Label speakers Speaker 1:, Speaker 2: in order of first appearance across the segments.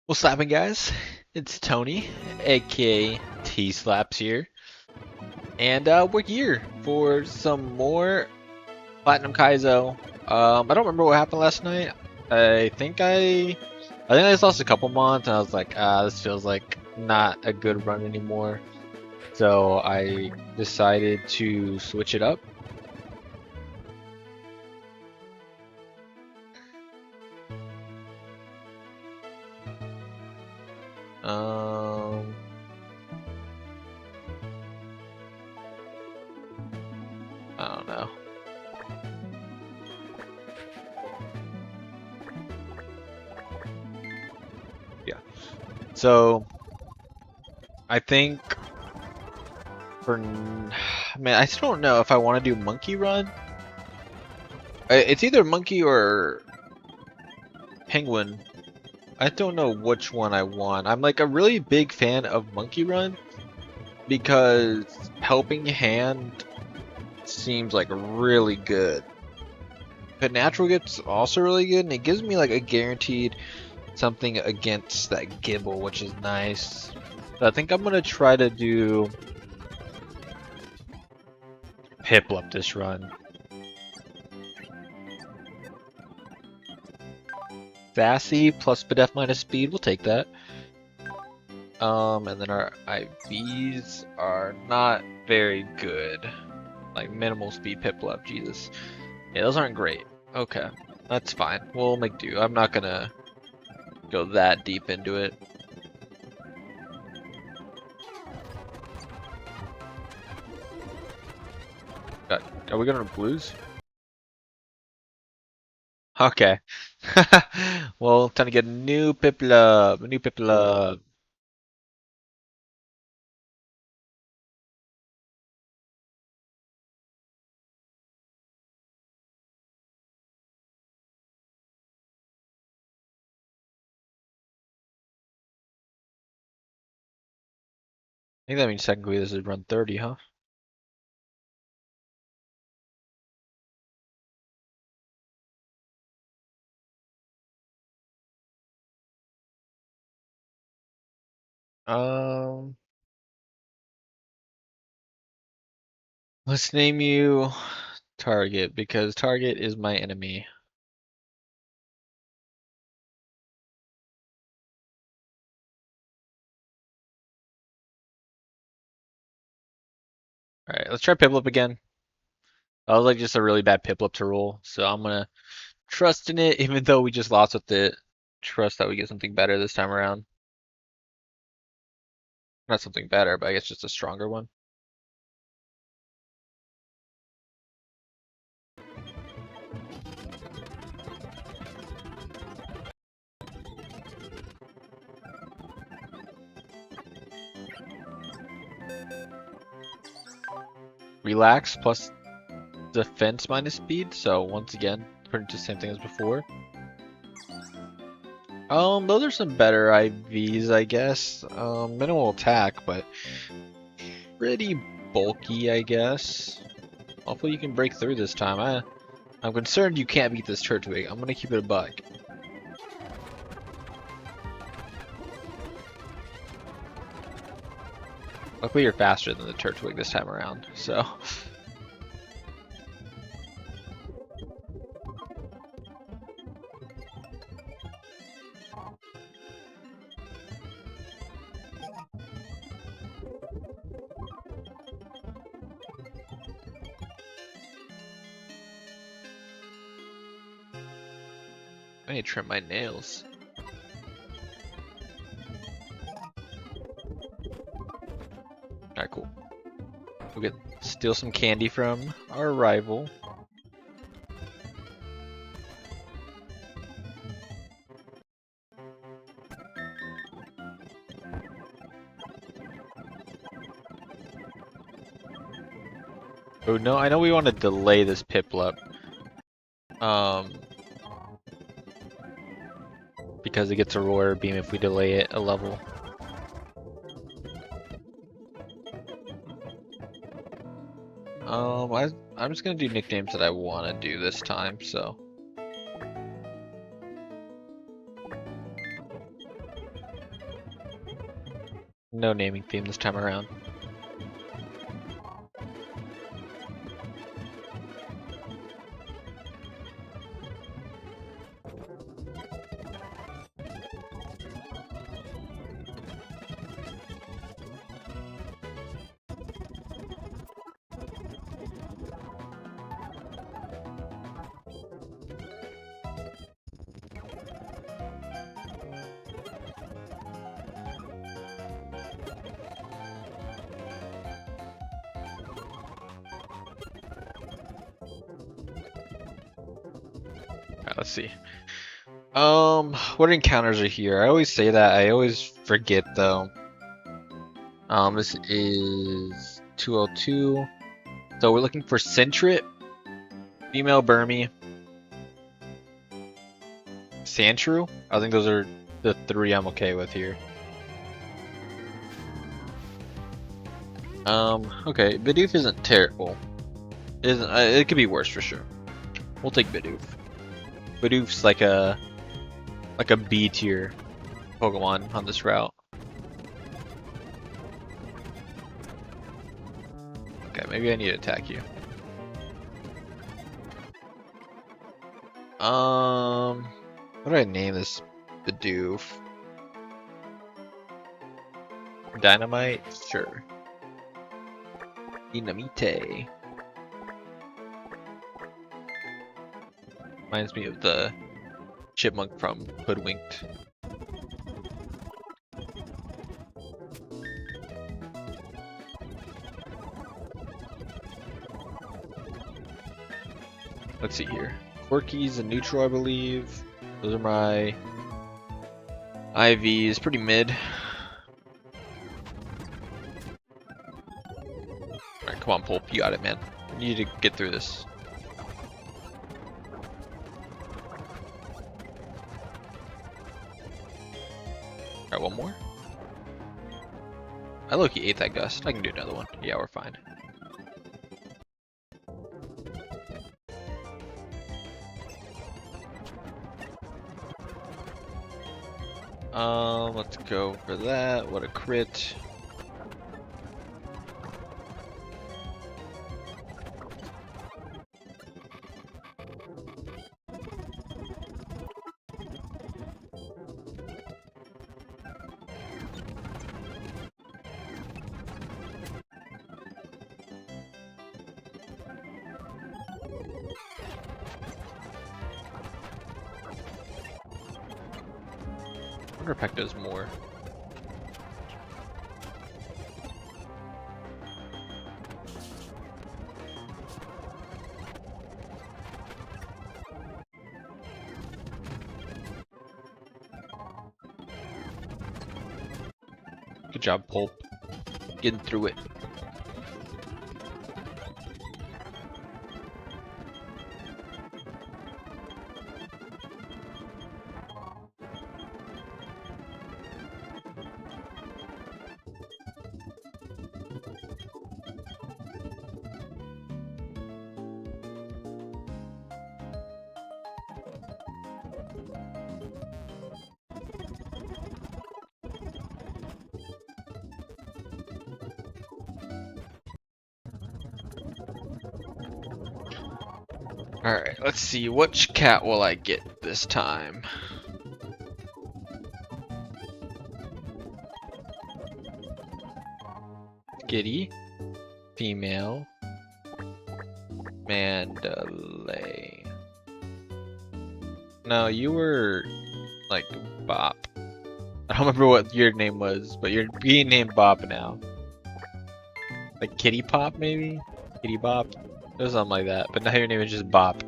Speaker 1: What's happening, guys? It's Tony, AKA TSlaps here, and we're here for some more Platinum Kaizo. I don't remember what happened last night. I think I just lost a couple months, and I was like, this feels like not a good run anymore. So I decided to switch it up. Um, I don't know. Yeah. So I think man, I still don't know if I want to do Monkey Run. It's either Monkey or Penguin. I don't know which one I want. I'm like a really big fan of Monkey Run because Helping Hand seems like really good. But Natural gets also really good, and it gives me like a guaranteed something against that Gibble, which is nice. So I think I'm gonna try to do Piplup this run. Sassy plus Bidef minus speed, we'll take that. And then our IVs are not very good. Like minimal speed Piplup, Jesus. Yeah, those aren't great. Okay, that's fine. We'll make do. I'm not gonna go that deep into it. Are we going to blues? Okay. Well, time to get a new Piplup. A new Piplup. I think that means technically this is run 30, huh? Um, let's name you Target because Target is my enemy. All right, let's try Piplup again. That was like just a really bad Piplup to roll, so I'm gonna trust in it, even though we just lost with it. Trust that we get something better this time around. Not something better, but I guess just a stronger one. Relax plus defense minus speed, so once again, pretty much the same thing as before. Those are some better IVs, I guess. Minimal attack, but pretty bulky, I guess. Hopefully you can break through this time. I'm concerned you can't beat this Turtwig. I'm gonna keep it a buck. Luckily you're faster than the Turtwig this time around, so. I need to trim my nails. Alright, cool. We'll steal some candy from our rival. Oh no, I know we want to delay this Piplup. Because it gets a roar beam if we delay it a level. I'm just gonna do nicknames that I want to do this time, so. No naming theme this time around. Alright, let's see. What encounters are here? I always say that. I always forget though. This is 202. So we're looking for Centrit, female Burmy, Sandshrew. I think those are the three I'm okay with here. Okay, Bidoof isn't terrible. It could be worse for sure. We'll take Bidoof. Bidoof's like a B tier Pokemon on this route. Okay, maybe I need to attack you. What do I name this Bidoof? Dynamite? Sure. Dynamite. Reminds me of the chipmunk from Hoodwinked. Let's see here. Quirky's a neutral, I believe. Those are my IVs. Pretty mid. Alright, come on, Pulp. You got it, man. We need to get through this. Alright, one more. I low-key ate that gust. I can do another one. Yeah, we're fine. Let's go for that. What a crit. I wonder if Peck does more. Good job, Pulp. Getting through it. Alright, let's see. Which cat will I get this time? Giddy. Female. Mandalay. No, you were like Bop. I don't remember what your name was, but you're being named Bop now. Like Kitty Pop, maybe? Kitty Bop? Or something like that, but now your name is just Bop.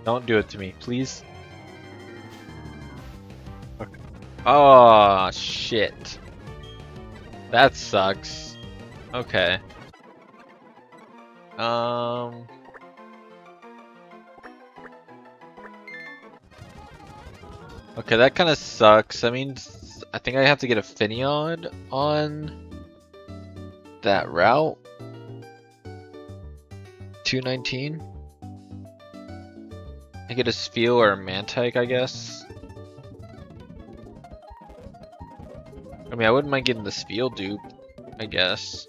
Speaker 1: Don't do it to me, please. Okay. Oh, shit. That sucks. Okay. Okay, that kind of sucks. I mean, I think I have to get a Finneon on that route? 219? I get a Spheal or a Mantike, I guess. I mean, I wouldn't mind getting the Spheal dupe, I guess.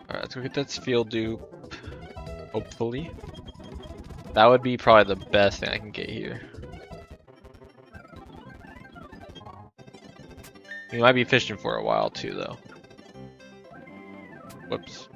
Speaker 1: Alright, let's go get that Spheal dupe. Hopefully. That would be probably the best thing I can get here. We might be fishing for a while too, though. Whoops.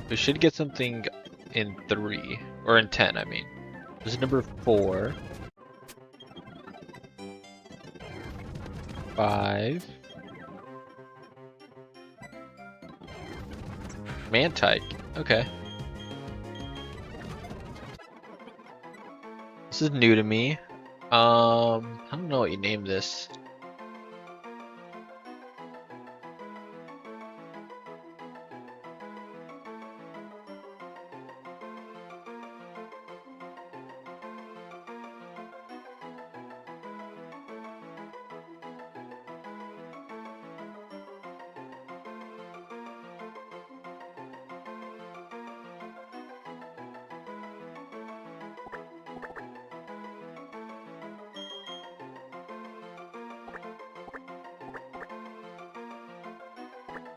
Speaker 1: We should get something in 3, or in 10, I mean. This is number 4. 5. Mantike, okay. This is new to me. I don't know what you named this.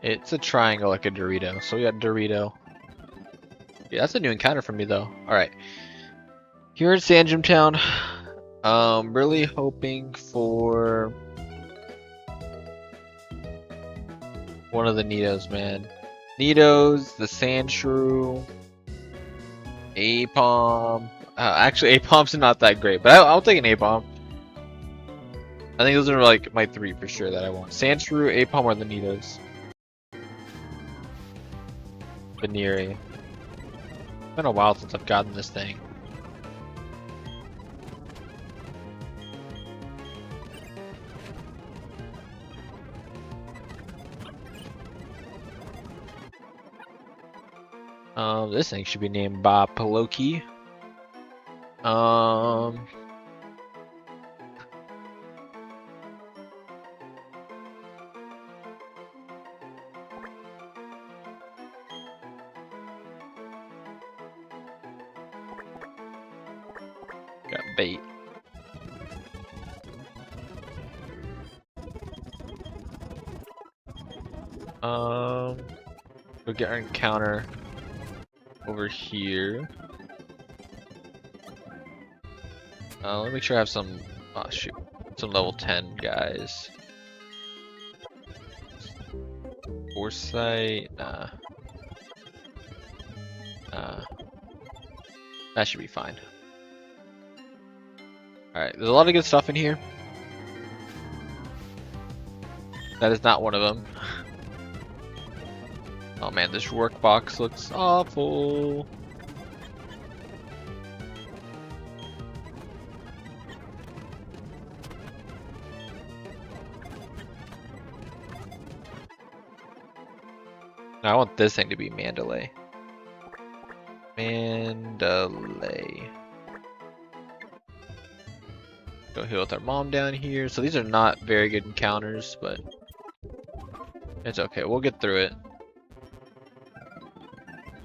Speaker 1: It's a triangle like a Dorito, so we got Dorito. Yeah, that's a new encounter for me though. Alright. Here in Sandgem Town, really hoping for one of the Nidos, man. Nidos, the Sand Shrew, Apom. Actually, Apom's not that great, but I'll take an Apom. I think those are like my 3 for sure that I want. Sand Shrew, Apom, or the Nidos. Veneering. It's been a while since I've gotten this thing. This thing should be named Paloki. Got bait. We'll get our encounter over here. Let me make sure I have some. Oh shoot, some level 10 guys. Foresight. Nah. That should be fine. Alright, there's a lot of good stuff in here. That is not one of them. Oh man, this Roark box looks awful. Now I want this thing to be Mandalay. Mandalay. Go heal with our mom down here. So these are not very good encounters, but it's okay. We'll get through it.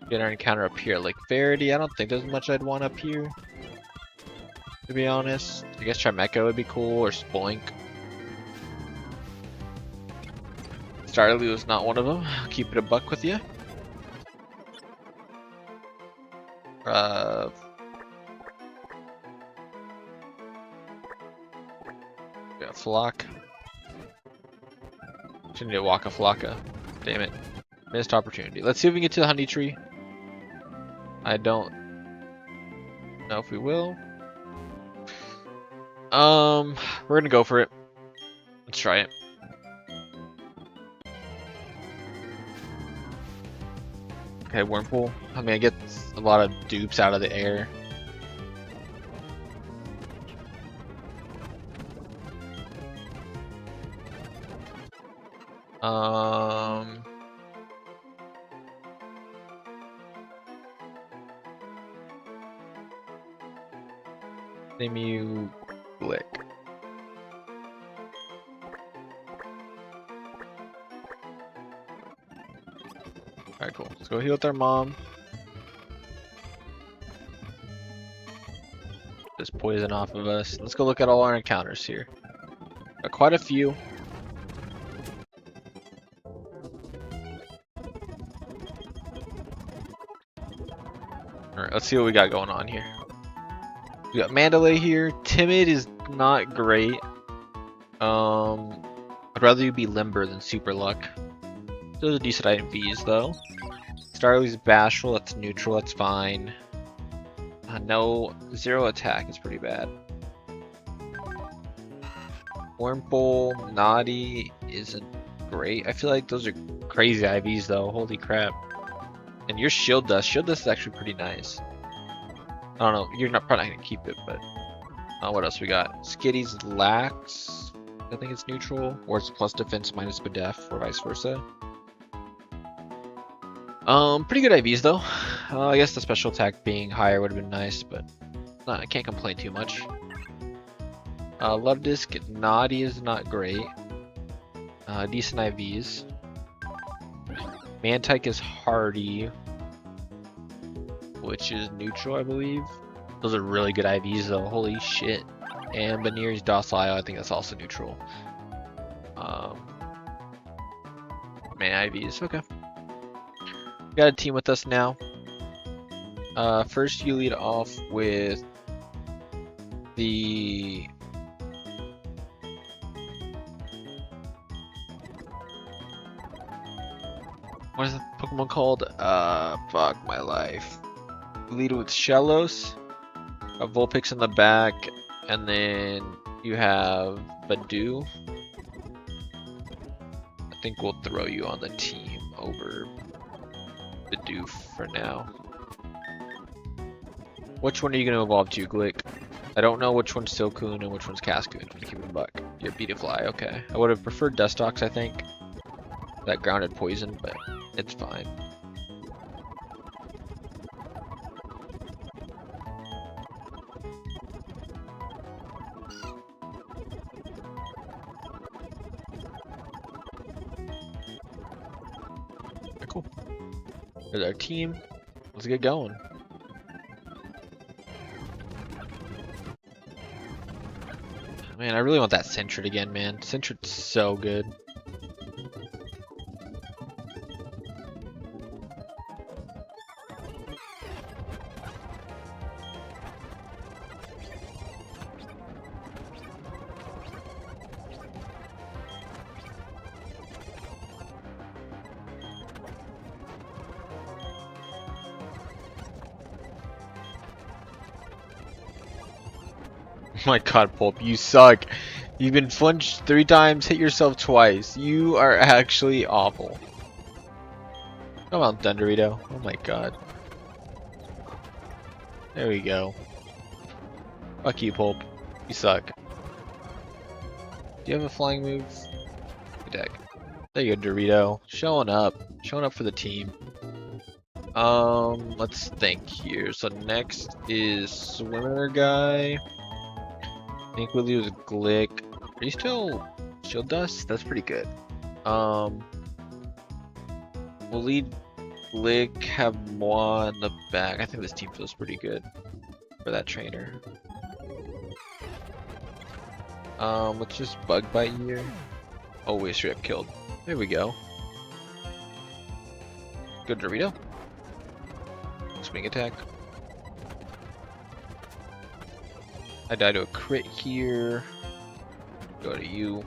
Speaker 1: Get our encounter up here. Like Verity, I don't think there's much I'd want up here, to be honest. I guess Trimeca would be cool, or Spoink. Starly was not one of them. I'll keep it a buck with you. Got Flock. Should need a Waka Flocka. Damn it. Missed opportunity. Let's see if we can get to the honey tree. I don't know if we will. We're gonna go for it. Let's try it. Okay, Wormpool. I mean, I get a lot of dupes out of the air. Name you Glick. Alright, cool. Let's go heal with our mom. This poison off of us. Let's go look at all our encounters here. Got quite a few. Alright, let's see what we got going on here. We got Mandalay here. Timid is not great. I'd rather you be limber than super luck. Those are decent item Vs though. Starly's bashful, that's neutral, that's fine. No, 0 attack is pretty bad. Wormpool, Naughty isn't great. I feel like those are crazy IVs though, holy crap. And your Shield Dust is actually pretty nice. I don't know, you're probably not gonna keep it, but what else we got? Skitty's Lax, I think it's neutral, or it's plus defense minus bedef, or vice versa. Pretty good IVs though. I guess the special attack being higher would have been nice, but I can't complain too much. Love Disc, Naughty is not great. Decent IVs. Mantike is Hardy, which is neutral, I believe. Those are really good IVs though, holy shit. And Banier's Docile, I think that's also neutral. Man, IVs, okay. We got a team with us now. First you lead off with the... What is the Pokemon called? Fuck my life. Lead with Shellos, a Vulpix in the back, and then you have Badoo. I think we'll throw you on the team over Badoo for now. Which one are you going to evolve to, Glick? I don't know which one's Silcoon and which one's Cascoon. I'm gonna keep it a buck. You're Beetafly, okay. I would have preferred Dustox, I think. That grounded poison, but it's fine. Cool. There's our team. Let's get going. Man, I really want that Sentret again, man. Sentret's so good. Oh my god, Pulp, you suck. You've been flinched 3 times, hit yourself twice. You are actually awful. Come on, Thundurito. Oh my god. There we go. Fuck you, Pulp. You suck. Do you have a flying move? Good deck. There you go, Dorito. Showing up. Showing up for the team. Let's think here. So next is Swimmer Guy. I think we'll use Glick. Are you still Shield Dust? That's pretty good. We'll lead Glick, have Moi in the back. I think this team feels pretty good for that trainer. Let's just Bug Bite here. Oh, we straight up killed. There we go. Good Dorito. Swing attack. I die to a crit here. Go to you.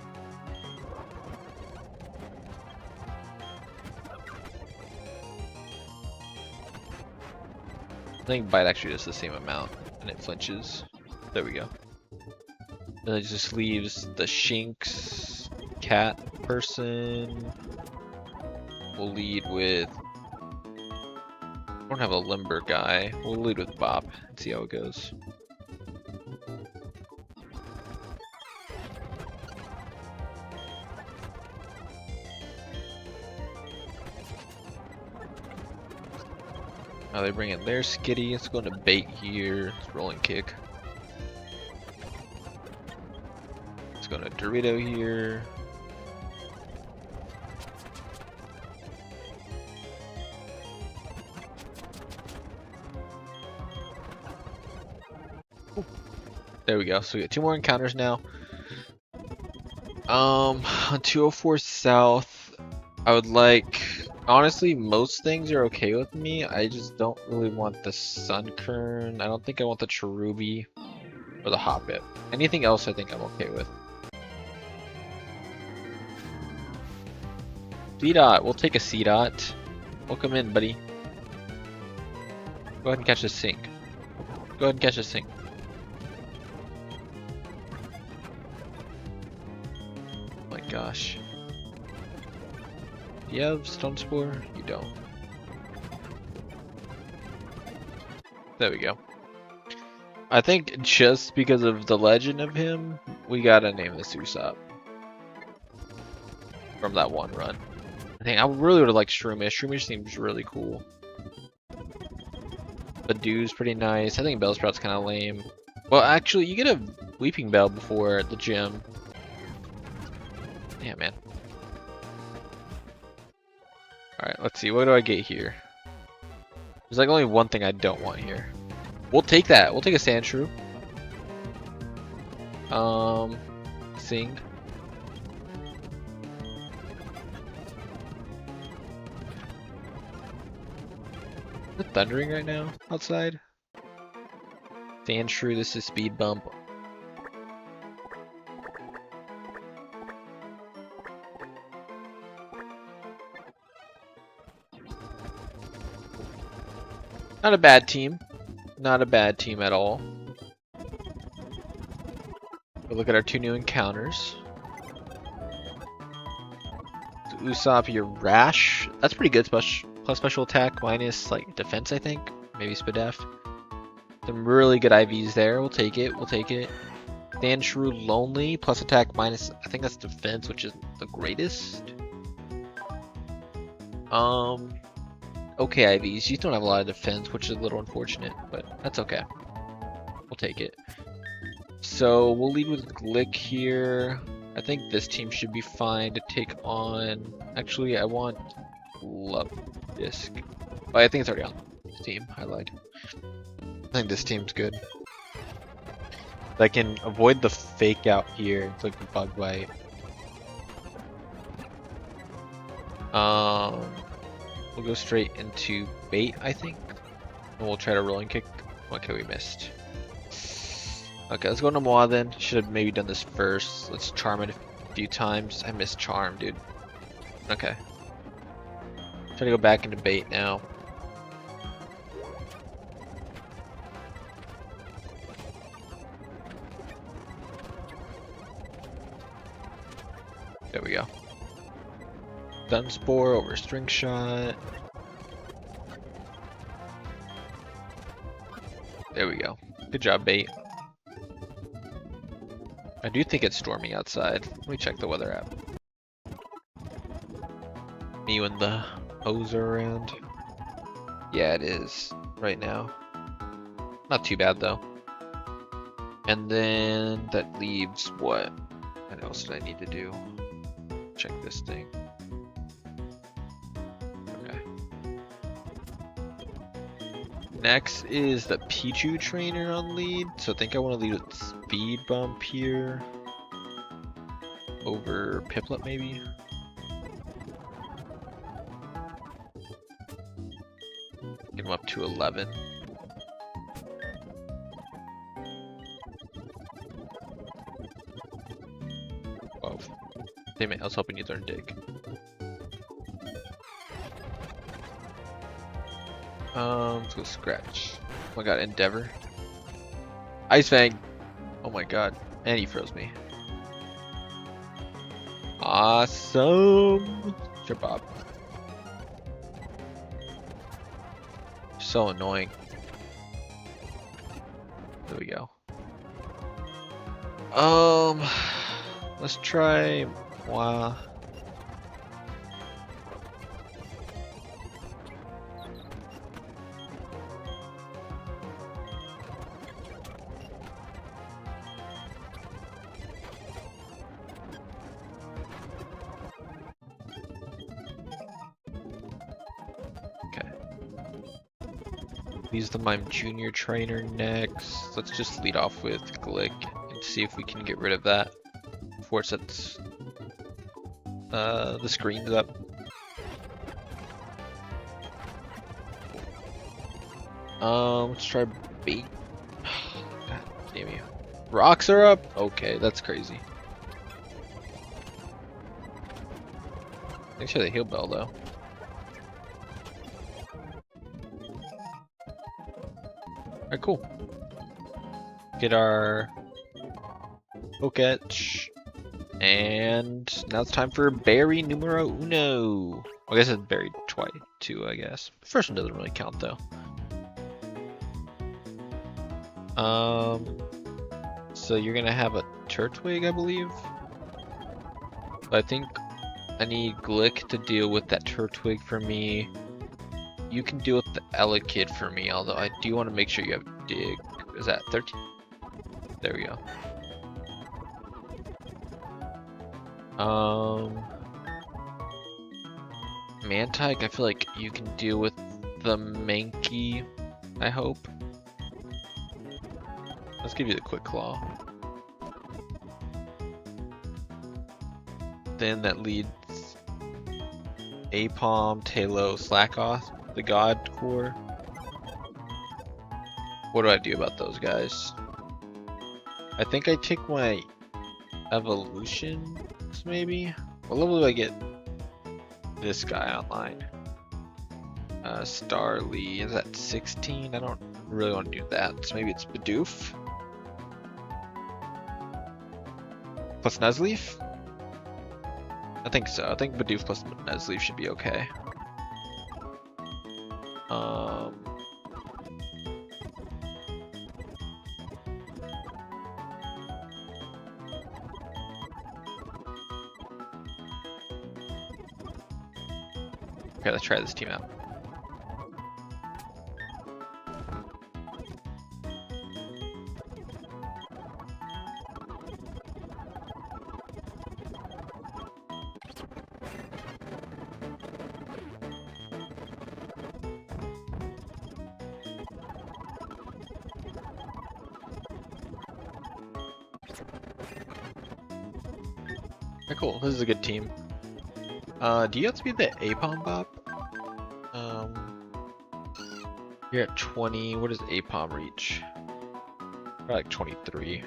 Speaker 1: I think bite actually does the same amount, and it flinches. There we go. Then it just leaves the Shinx cat person. We'll lead with. I don't have a limber guy. We'll lead with Bop and see how it goes. Now they bring in their Skitty. Let's go into bait here. It's rolling kick. Let's go into Dorito here. Ooh. There we go. So we got 2 more encounters now. On 204 South, I would like. Honestly, most things are okay with me. I just don't really want the Sunkern. I don't think I want the Cherubi or the Hoppip. Anything else I think I'm okay with. C-Dot. We'll take a C-Dot. Welcome in, buddy. Go ahead and catch this sink. Go ahead and catch this sink. Oh my gosh. Do you have Stone Spore? You don't. There we go. I think just because of the legend of him, we gotta name this Usopp. From that one run. I think I really would have liked Shroomish. Shroomish seems really cool. Badoo's pretty nice. I think Bellsprout's kind of lame. Well, actually, you get a Weeping Bell before the gym. Yeah, man. Alright, let's see. What do I get here? There's like only one thing I don't want here. We'll take that. We'll take a Sandshrew. Sing. Is it thundering right now outside? Sandshrew, this is speed bump. Not a bad team. Not a bad team at all. We'll look at our 2 new encounters. So Usopp, your Rash. That's pretty good. Plus special attack, minus like defense, I think. Maybe Spadef. Some really good IVs there. We'll take it. We'll take it. Sandshrew Lonely, plus attack, minus, I think that's defense, which is the greatest. Okay, IVs. You don't have a lot of defense, which is a little unfortunate, but that's okay. We'll take it. So we'll lead with Glick here. I think this team should be fine to take on. Actually, I want Love Disc. Oh, I think it's already on this team. I lied. I think this team's good. I can avoid the fake out here. It's like a bug bite. We'll go straight into bait, I think. And we'll try to rolling kick. Okay, we missed. Okay, let's go to Moa then. Should have maybe done this first. Let's charm it a few times. I missed charm, dude. Okay. Try to go back into bait now. There we go. Sunspore over String Shot. There we go. Good job, bait. I do think it's stormy outside. Let me check the weather app. Me when the hose are around. Yeah, it is right now. Not too bad though. And then that leaves what? What else did I need to do? Check this thing. Okay. Next is the Pichu trainer on lead. So I think I want to lead with speed bump here. Over Piplup maybe. Get him up to 11. Oh, damn it, I was hoping you'd learn dig. Let's go scratch. Oh my god, Endeavor. Ice Fang. Oh my god. And he froze me. Awesome. Jump up. So annoying. There we go. Let's try. Wow. Okay. Use the Mime Junior Trainer next. Let's just lead off with Glick and see if we can get rid of that before it sets the screens up. Let's try bait. God damn you. Rocks are up? Okay, that's crazy. Thanks for the heal bell though. Alright, cool. Get our Poketch. And now it's time for berry numero uno. I guess it's berry twice, two, I guess. The first one doesn't really count though. So you're gonna have a Turtwig, I believe. But I think I need Glick to deal with that Turtwig for me. You can deal with the Elekid for me, although I do want to make sure you have Dig. Is that 13? There we go. Mantike, I feel like you can deal with the Mankey, I hope. Let's give you the Quick Claw. Then that leads Apom, Tailo, Slackoth, the God Core. What do I do about those guys? I think I take my evolutions, maybe? What level do I get this guy online? Starly, is that 16? I don't really want to do that, so maybe it's Bidoof. Plus Nuzleaf? I think so. I think Bidoof plus Nuzleaf should be okay. Okay, let's try this team out. Okay, cool. This is a good team. Do you have to be the Apom Bop? You're at 20. What does Apom reach? Probably like 23.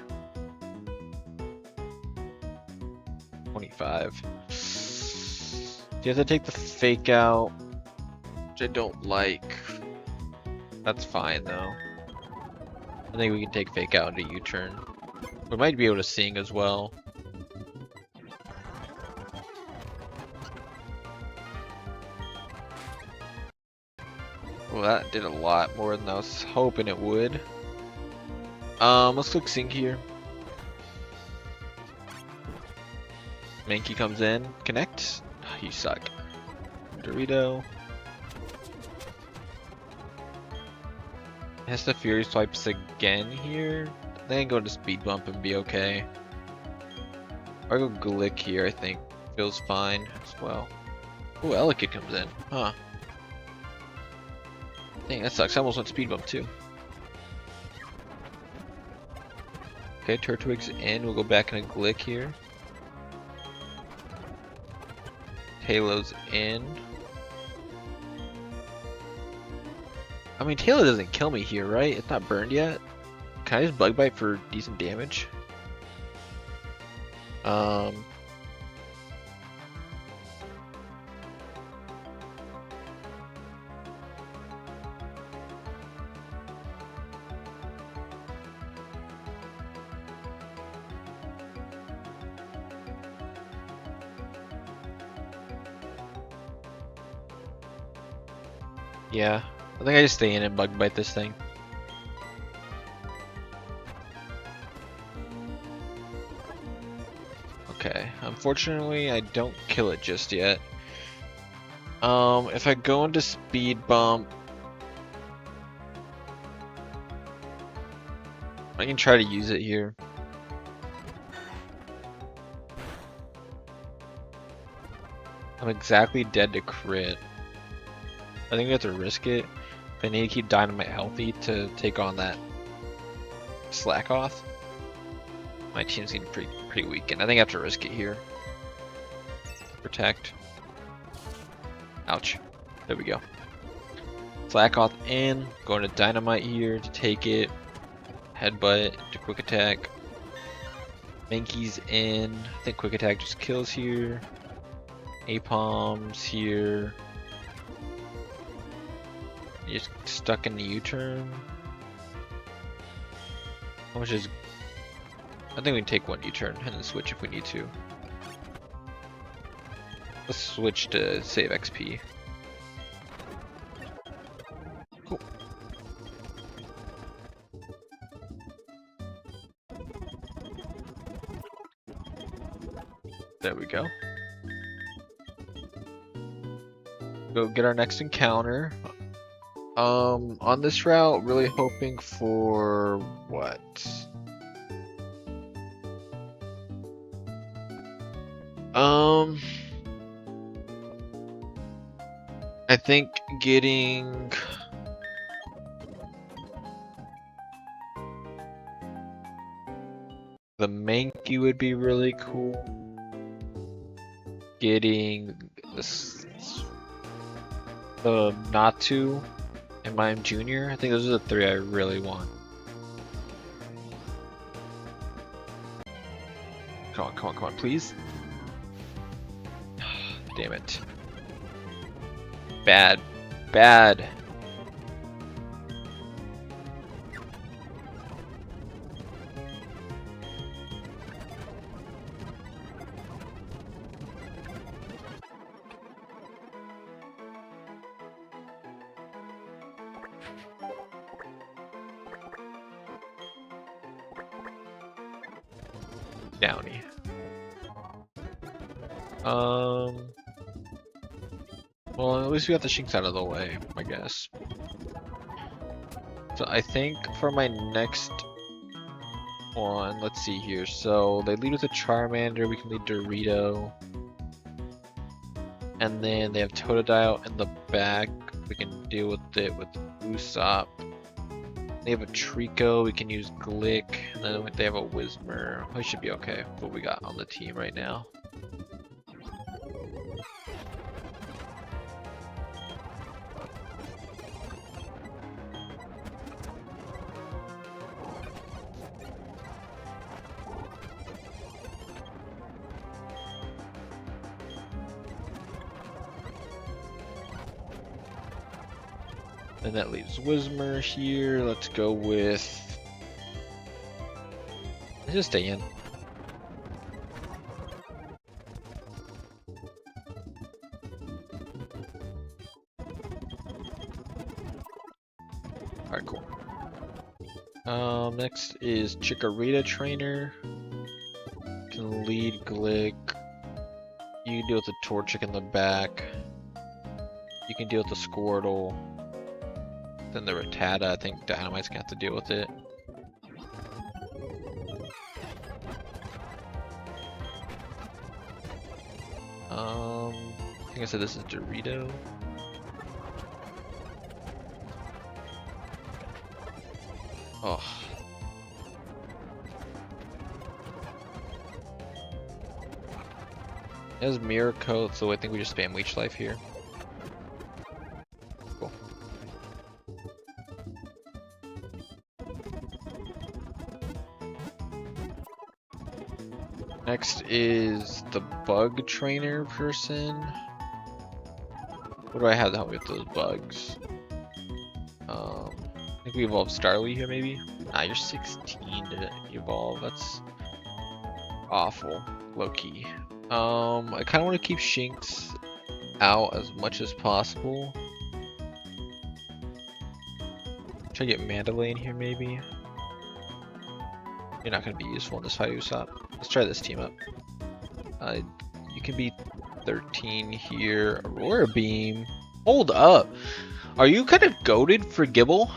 Speaker 1: 25. Do you have to take the fake out? Which I don't like. That's fine though. I think we can take fake out into U-turn. We might be able to sing as well. Well, that did a lot more than I was hoping it would. Let's click sync here. Mankey comes in. Connect. Oh, you suck. Dorito. Has the Fury swipes again here. I think I can go to speed bump and be okay. Or I go Glick here, I think. Feels fine as well. Oh, Elekid comes in. Huh. Dang, that sucks. I almost went speed bump too. Okay, Turtwig's in. We'll go back in a Glick here. Tailow's in. I mean, Tailo doesn't kill me here, right? It's not burned yet. Can I just Bug Bite for decent damage? Yeah, I think I just stay in and bug bite this thing. Okay, unfortunately I don't kill it just yet. If I go into speed bump, I can try to use it here. I'm exactly dead to crit. I think we have to risk it. I need to keep Dynamite healthy to take on that slack off. My team's getting pretty weak, and I think I have to risk it here. Protect. Ouch. There we go. Slack off in. Going to Dynamite here to take it. Headbutt to quick attack. Mankey's in. I think quick attack just kills here. Apom's here. You're just stuck in the U-turn. How much is... I think we can take one U-turn and then switch if we need to. Let's switch to save XP. Cool. There we go. Go get our next encounter. On this route, really hoping for what? I think getting the Mankey would be really cool. Getting the Natu and Mime Jr. I think those are the three I really want. Come on, please. Damn it. Bad. Downy. Well, at least we got the Shinx out of the way, I guess. So I think for my next one, let's see here. So they lead with a Charmander, we can lead Dorito. And then they have Totodile in the back. We can deal with it with Usopp. They have a Trico, we can use Glick. And then they have a Whismur. We should be okay with what we got on the team right now. And that leaves Whismur here. Let's go with... Let's just stay in. Alright, cool. Next is Chikorita Trainer. Can lead Glick. You can deal with the Torchic in the back. You can deal with the Squirtle. Then the Rattata, I think Dynamite's gonna have to deal with it. I think I said this is Dorito. Oh. It has Mirror Coat, so I think we just spam Leech Life here. Cool. Next is the Bug Trainer person. What do I have to help me with those bugs? I think we evolve Starly here maybe? Nah, you're 16 to evolve. That's awful. Low key. I kind of want to keep Shinx out as much as possible. Try to get Mandalay in here, maybe. You're not going to be useful in this fight, Usopp. Let's try this team up. You can be 13 here. Aurora Beam. Hold up. Are you kind of goated for Gibble?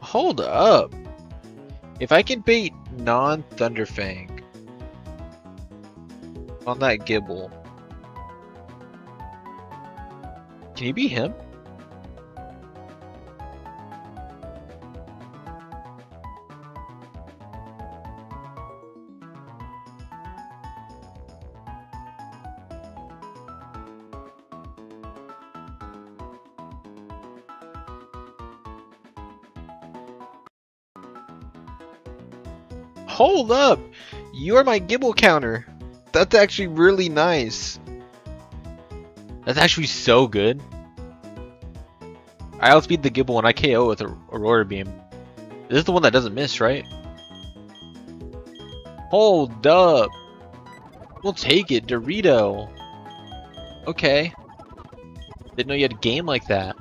Speaker 1: Hold up. If I can bait non-Thunderfang on that Gibble, can you beat him? Hold up! You are my Gibble counter. That's actually really nice. That's actually so good. I outspeed the Gibble and I KO with a Aurora Beam. This is the one that doesn't miss, right? Hold up! We'll take it, Dorito. Okay. Didn't know you had a game like that.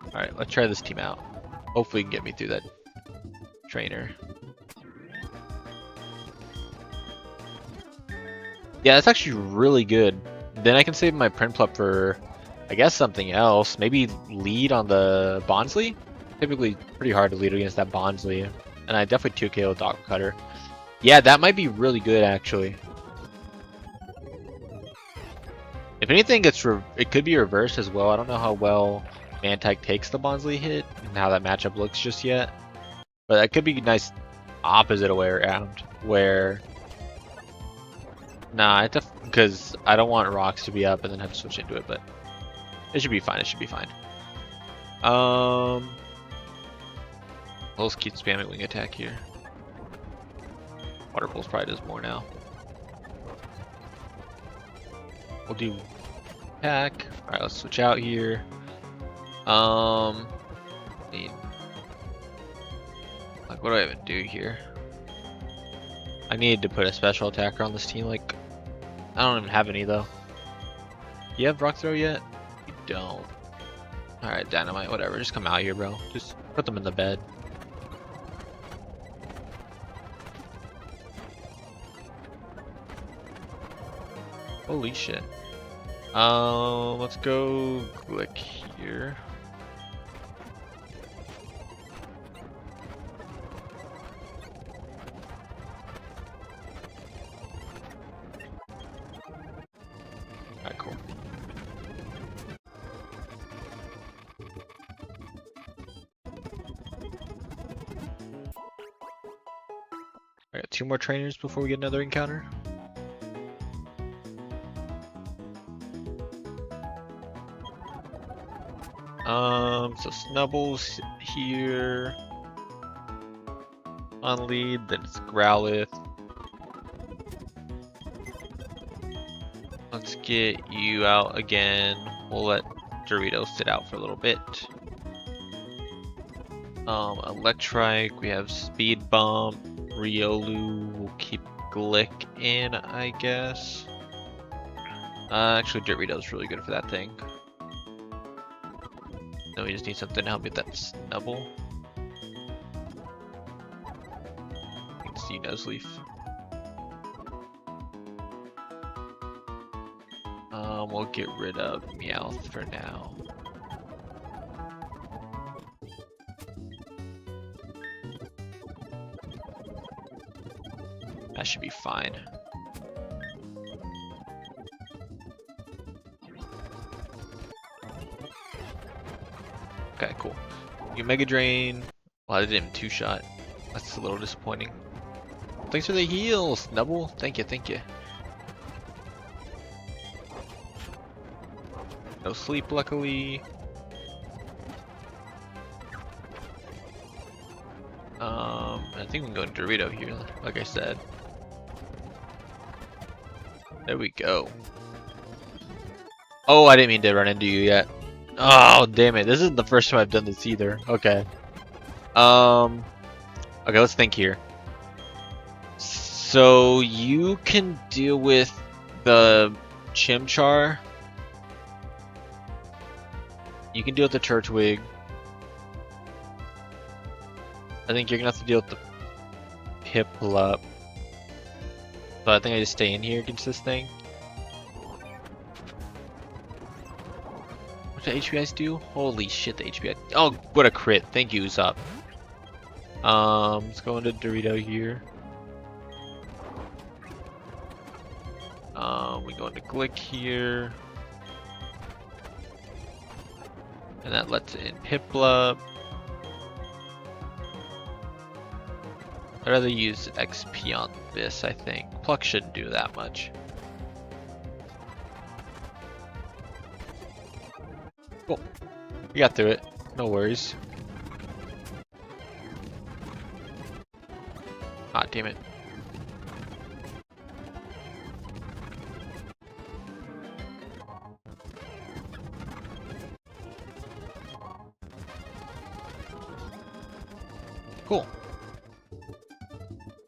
Speaker 1: Alright, let's try this team out. Hopefully you can get me through that trainer. Yeah, that's actually really good. Then I can save my Prinplup for, I guess, something else. Maybe lead on the Bonsly? Typically pretty hard to lead against that Bonsly. And I definitely 2KO Dog Cutter. Yeah, that might be really good, actually. If anything, it could be reversed as well. I don't know how well Mantag takes the Bonsly hit and how that matchup looks just yet. But that could be nice opposite way around, where... Nah, because I don't want rocks to be up and then have to switch into it, but it should be fine, it should be fine. Let's keep spamming wing attack here. Water Pulse probably does more now. We'll do attack. Alright, let's switch out here. Like, what do I even do here? I need to put a special attacker on this team. Like, I don't even have any though. You have Rock Throw yet? You don't. Alright, Dynamite, whatever. Just come out here, bro. Just put them in the bed. Holy shit. Let's go click here. Alright, cool. I got 2 more trainers before we get another encounter. So Snubbles here on lead, then it's Growlithe. Let's get you out again. We'll let Dorito sit out for a little bit. Electrike, we have Speed Bump, Riolu, we'll keep Glick in, I guess. Actually Dorito's really good for that thing. No, we just need something to help with that Snubble. You can see Nuzleaf. We'll get rid of Meowth for now. That should be fine. Okay, cool. You Mega Drain. Well, I didn't even 2-shot. That's a little disappointing. Thanks for the heal, Snubble. Thank you, thank you. No sleep, luckily. I think we can go to Dorito here, like I said. There we go. Oh, I didn't mean to run into you yet. Oh, damn it. This isn't the first time I've done this either. Okay. Okay, let's think here. So you can deal with the Chimchar You can deal with the Turtwig. I think you're gonna have to deal with the Piplup. So I think I just stay in here against this thing. What do HPIs do? Holy shit, the HPI. Oh, what a crit. Thank you, Usopp. Let's go into Dorito here. We go into Glick here. And that lets in Piplup. I'd rather use XP on this, I think. Pluck shouldn't do that much. Cool. We got through it. No worries. Ah, damn it. Cool.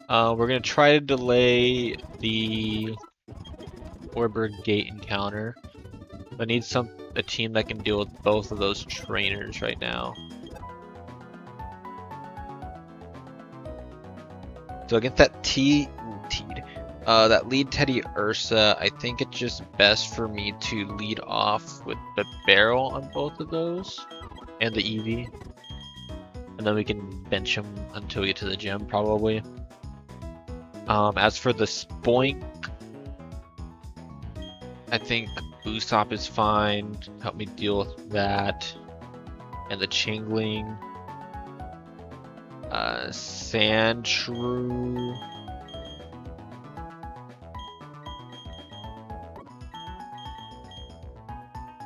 Speaker 1: We're gonna try to delay the Oreburg Gate encounter. I need a team that can deal with both of those trainers right now. So against that that lead Teddy Ursa, I think it's just best for me to lead off with the barrel on both of those and the Eevee. And then we can bench him until we get to the gym, probably. As for the Spoink, I think Usopp is fine. Help me deal with that. And the Chingling. Sandshrew.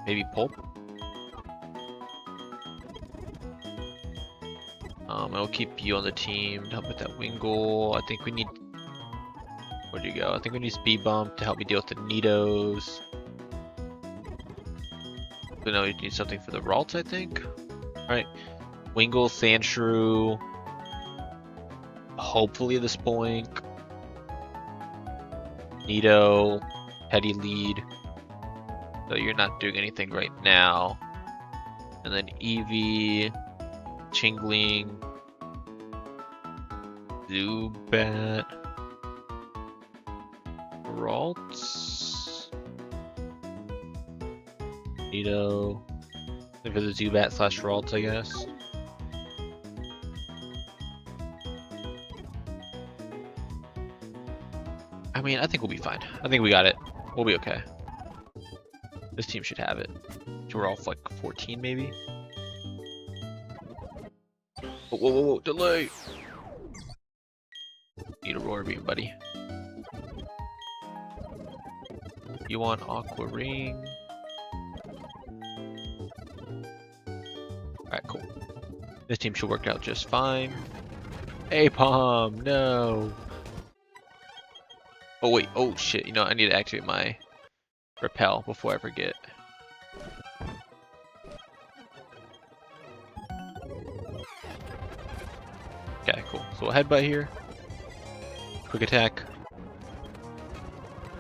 Speaker 1: Maybe Pulp. I'll keep you on the team to help with that Wingull. I think we need... Where'd you go? I think we need Speed Bump to help me deal with the Nidos. But no, we need something for the Ralts, I think. Alright. Wingull, Sandshrew. Hopefully the Spoink. Nido. Teddy lead. So you're not doing anything right now. And then Eevee. Chingling. Zubat. Ralts. Nido. For the Zubat / Ralts, I guess. I mean, I think we'll be fine. I think we got it. We'll be okay. This team should have it. So we're off like 14 maybe? Whoa, whoa, whoa, delay! Need a roar beam, buddy. You want Aqua Ring? Alright, cool. This team should work out just fine. Apom, no! Oh wait, oh shit, you know, I need to activate my repel before I forget. Okay, cool. So we'll headbutt here. Quick attack.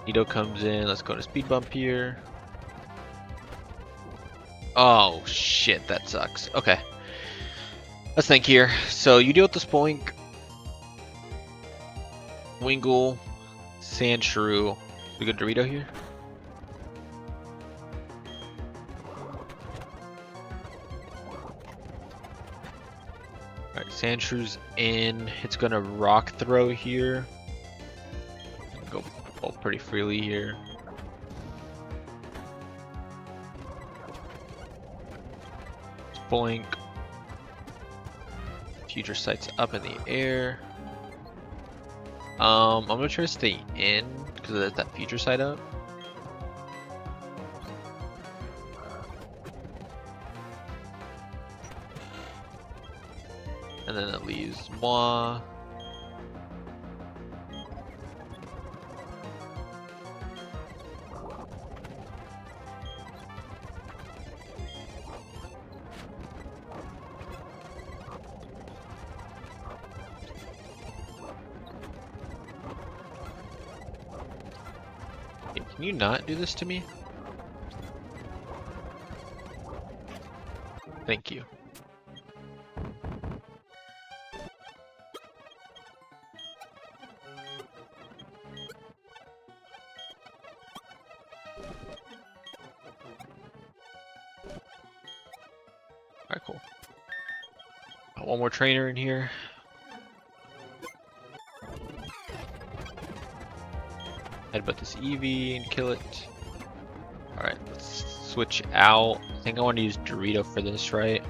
Speaker 1: Nido comes in. Let's go to speed bump here. Oh shit, that sucks. Okay. Let's think here. So you deal with the Spoink, Wingull, Sandshrew. We go Dorito here. Alright, Sandshrew's in. It's gonna rock throw here. Go pretty freely here. Spoink. Future Sight's up in the air. I'm gonna try to stay in because there's that Future Sight up. And then it leaves moi. Hey, can you not do this to me? Thank you. Alright, cool. Got one more trainer in here. Headbutt this Eevee and kill it. Alright, let's switch out. I think I want to use Dorito for this, right?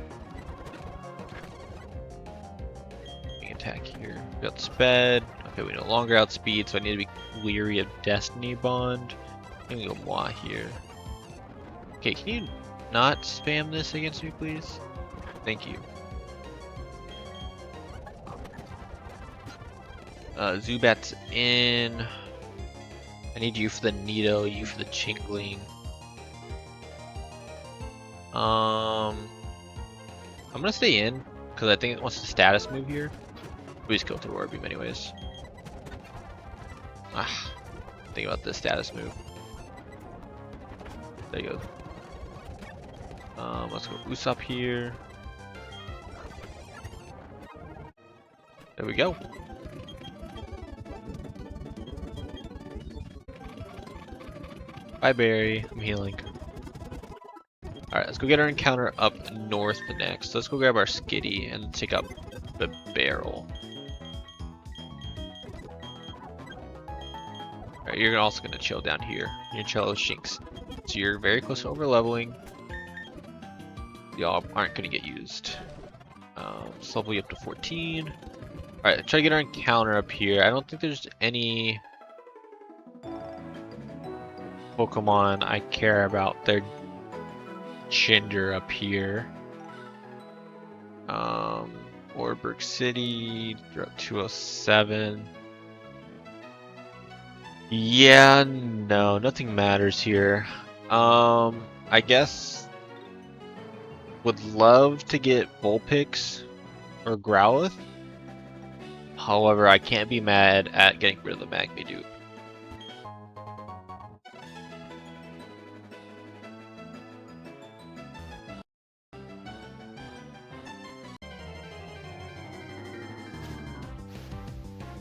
Speaker 1: Attack here. We got sped. Okay, we no longer outspeed, so I need to be leery of Destiny Bond. I'm gonna go Moi here. Okay, can you not spam this against me, please? Thank you. Zubat's in. I need you for the Nido, you for the Chingling. I'm gonna stay in because I think it wants to status move here. We just go through Orbeam anyways. Think about this status move. There you go. Let's go Usopp here. There we go. Bye, Barry. I'm healing. Alright, let's go get our encounter up north next. Let's go grab our Skitty and take up the barrel. Alright, you're also going to chill down here. You're going to chill with Shinx. So you're very close to over leveling. Y'all aren't going to get used. Let's level you up to 14. Alright, try to get our encounter up here. I don't think there's any Pokemon I care about. They're Ginger up here. Orberg City, Route 207. Yeah, no, nothing matters here. I guess would love to get Vulpix or Growlithe. However, I can't be mad at getting rid of the Magmadude.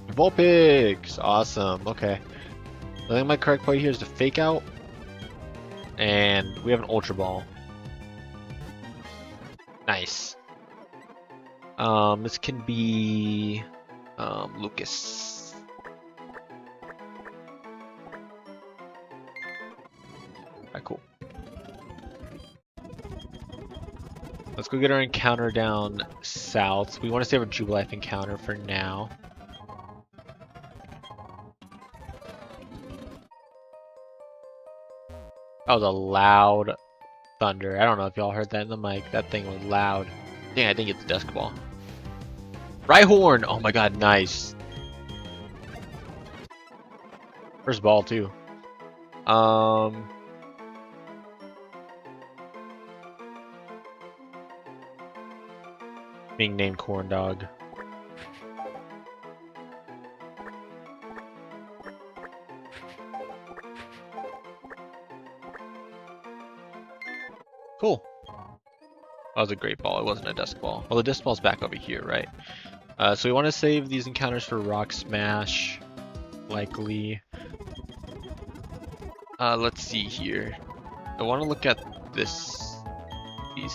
Speaker 1: Vulpix! Awesome, okay. I think my correct play here is to fake out. And we have an Ultra Ball. Nice. This can be Lucas. Alright, cool. Let's go get our encounter down south. We want to save our Jubilife encounter for now. That was a loud thunder. I don't know if y'all heard that in the mic. That thing was loud. Dang, I think it's a Dusk Ball. Rhyhorn! Oh my god, nice. First ball, too. Being named Corn Dog. Cool. That was a great ball. It wasn't a Dusk Ball. Well, the Dusk Ball's back over here, right? So we want to save these encounters for Rock Smash, likely. Let's see here. I want to look at these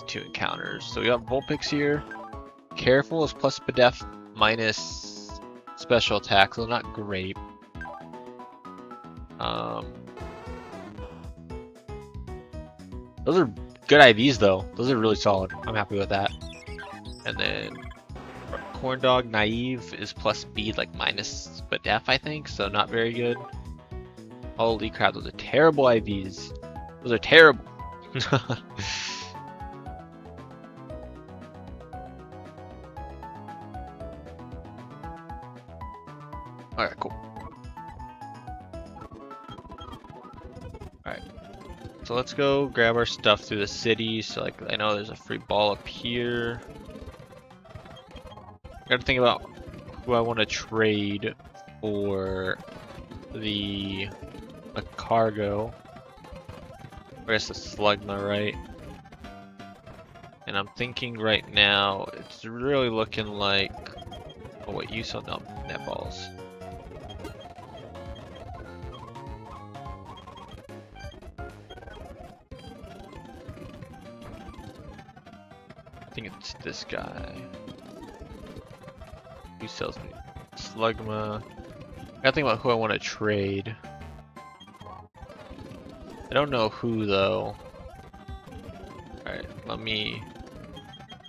Speaker 1: two encounters. So we got Vulpix here. Careful is plus Pedef minus special attack, so not great. Those are good IVs though. Those are really solid. I'm happy with that. And then Corn Dog Naive is plus speed, like minus Pedef, I think, so not very good. Holy crap, those are terrible IVs. Those are terrible. Alright, cool. Alright. So let's go grab our stuff through the city. So like I know there's a free ball up here. Gotta think about who I want to trade for the cargo. I guess the Slugma, right? And I'm thinking right now, it's really looking like... Oh wait, you saw net balls. I think it's this guy. He sells me Slugma. I gotta think about who I want to trade. I don't know who though. Alright, let me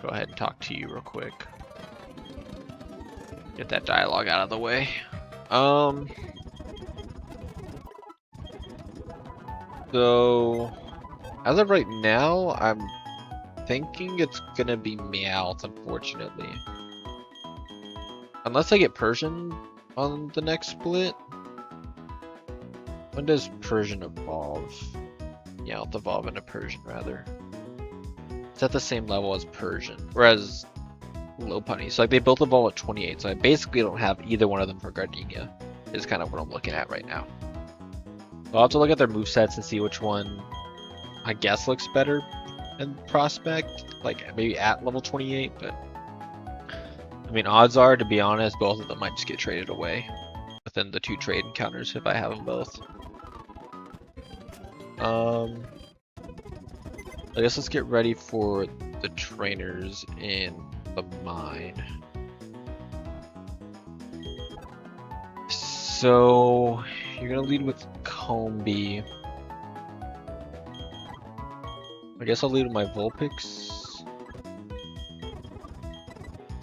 Speaker 1: go ahead and talk to you real quick. Get that dialogue out of the way. So as of right now, I'm thinking it's gonna be Meowth, unfortunately. Unless I get Persian on the next split. When does Persian evolve? Meowth evolve into Persian, rather. It's at the same level as Persian, whereas Lopunny. So like they both evolve at 28, so I basically don't have either one of them for Gardenia. Is kind of what I'm looking at right now. So I'll have to look at their movesets and see which one I guess looks better in Prospect, like maybe at level 28, but I mean odds are, to be honest, both of them might just get traded away within the 2 trade encounters if I have them both. I guess let's get ready for the trainers in the mine. So you're gonna lead with Combi. I guess I'll lead with my Vulpix.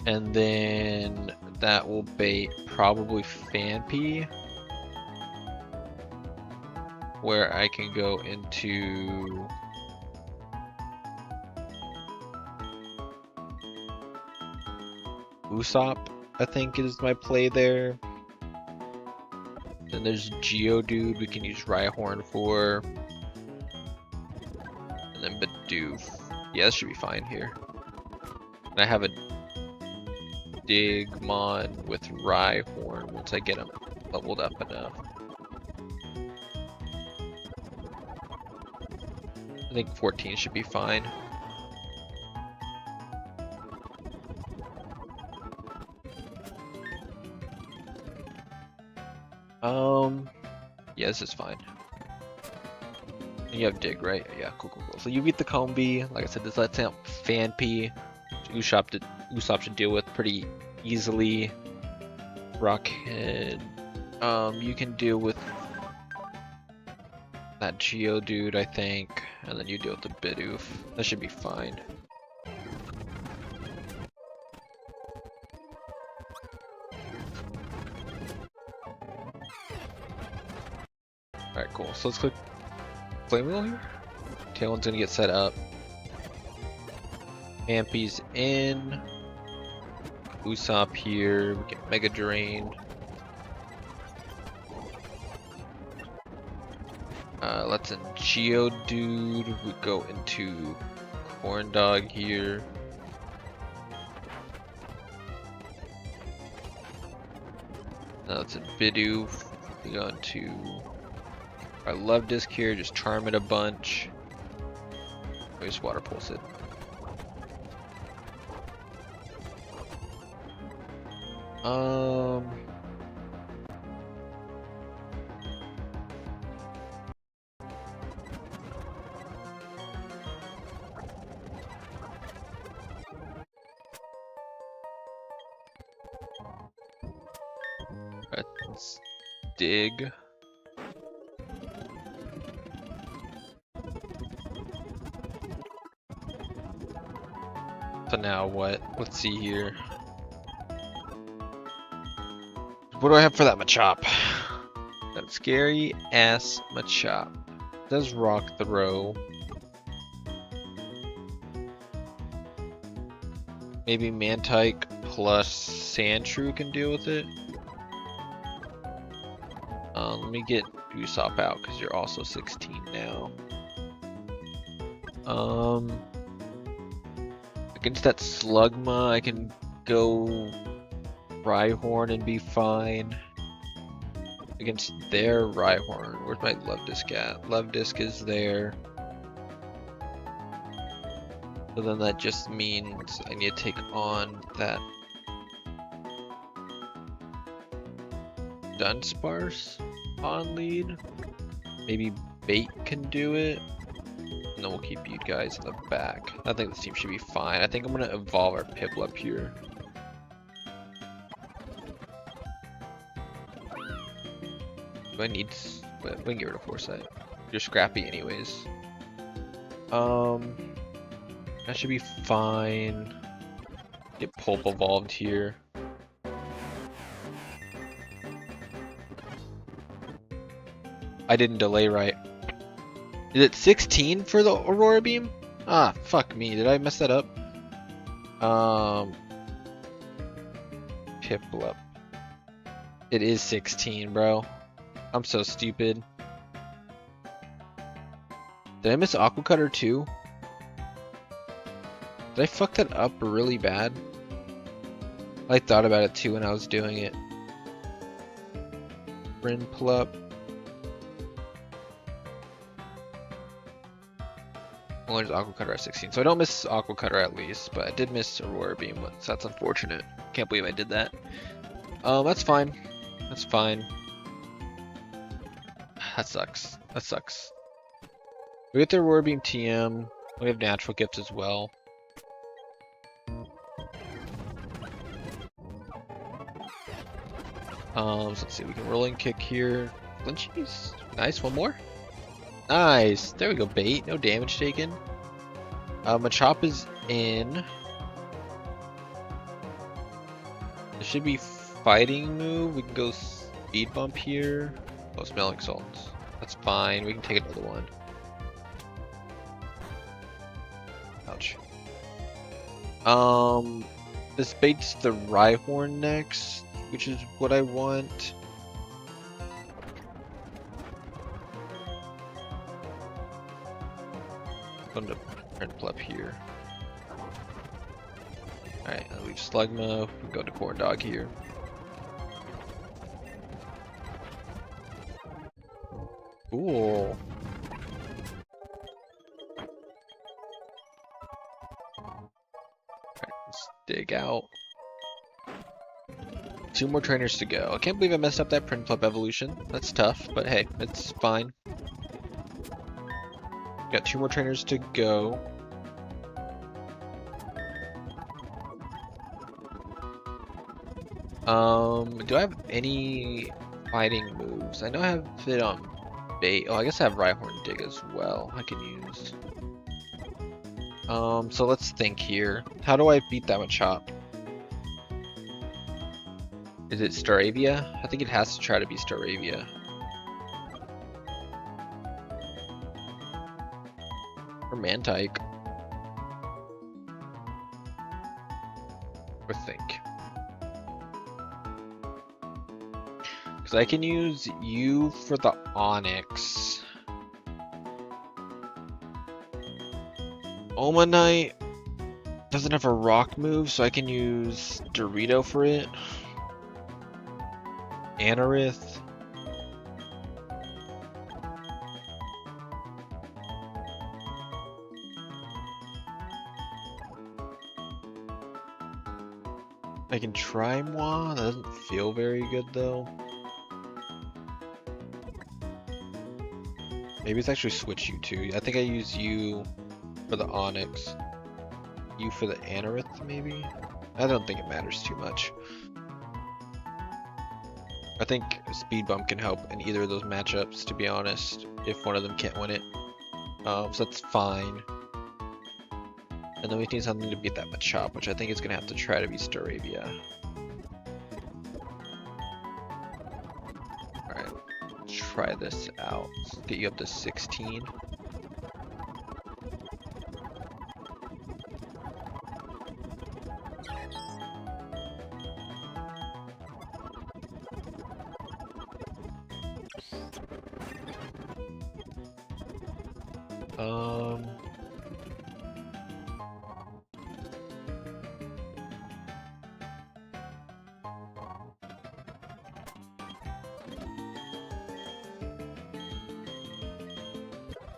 Speaker 1: And then that will bait probably Phanpy, where I can go into Usopp, I think is my play there. Then there's Geodude we can use Rhyhorn for. And then Bidoof. Yeah, that should be fine here. And I have a Digmon with Rhyhorn once I get him leveled up enough. I think 14 should be fine. Yeah, this is fine. You have Dig, right? Yeah, cool. So you beat the Combi. Like I said, this lets out Phanpy. Usopp should deal with pretty easily. Rockhead. You can deal with that Geodude, I think. And then you deal with the Bidoof. That should be fine. Alright, cool. So let's click Flame Wheel here. Tailwind's gonna get set up. Ampy's in. Usopp here. We get Mega Drain. Let's in Geodude. We go into Corn Dog here. Now let's in Bidoof. We go into our Love Disc here, just charm it a bunch. We just Water Pulse it. Let's dig. So now what? Let's see here. What do I have for that Machop? That scary ass Machop. Does Rock Throw. Maybe Mantike plus Sandshrew can deal with it. Let me get Usopp out because you're also 16 now. Against that Slugma, I can go Rhyhorn and be fine. Against their Rhyhorn, where's my Love Disc at? Love Disc is there. So then that just means I need to take on that Dunsparce on lead. Maybe Bait can do it. And then we'll keep you guys in the back. I think this team should be fine. I think I'm gonna evolve our Piplup here. Do I need? We can get rid of Foresight. You're scrappy anyways. That should be fine. Get Pulp evolved here. I didn't delay right. Is it 16 for the Aurora Beam? Ah, fuck me. Did I mess that up? Piplup. It is 16, bro. I'm so stupid. Did I miss Aqua Cutter too? Did I fuck that up really bad? I thought about it too when I was doing it. Prinplup. Only there's Aqua Cutter at 16, so I don't miss Aqua Cutter at least, but I did miss Aurora Beam once. That's unfortunate. Can't believe I did that. That's fine. That's fine. That sucks. That sucks. We get the Aurora Beam TM. We have Natural Gift as well. So let's see. We can Rolling Kick here. Flinchies. Nice. One more. Nice. There we go. Bait. No damage taken. Machop is in. There should be fighting move. We can go speed bump here. Oh, smelling salts. That's fine. We can take another one. Ouch. This baits the Rhyhorn next, which is what I want. Going to Prinplup here. Alright, I'll leave Slugma. We go to Corn Dog here. Cool. Alright, let's dig out. 2 more trainers to go. I can't believe I messed up that Prinplup evolution. That's tough, but hey, it's fine. Got 2 more trainers to go. Do I have any fighting moves? I know I have it on Bait. Oh, I guess I have Rhyhorn Dig as well. I can use. So let's think here. How do I beat that Machop? Is it Staravia? I think it has to try to be Staravia. Or Mantike. Or Think. Because I can use you for the Onyx. Omanite doesn't have a rock move, so I can use Dorito for it. Anorith. I can try Moi. That doesn't feel very good though. Maybe it's actually switch you too. I think I use you for the Onyx. You for the Anorith maybe? I don't think it matters too much. I think Speed Bump can help in either of those matchups, to be honest, if one of them can't win it. So that's fine. And then we need something to beat that Machop, which I think is going to have to try to be Staravia. Alright, try this out. Let's get you up to 16.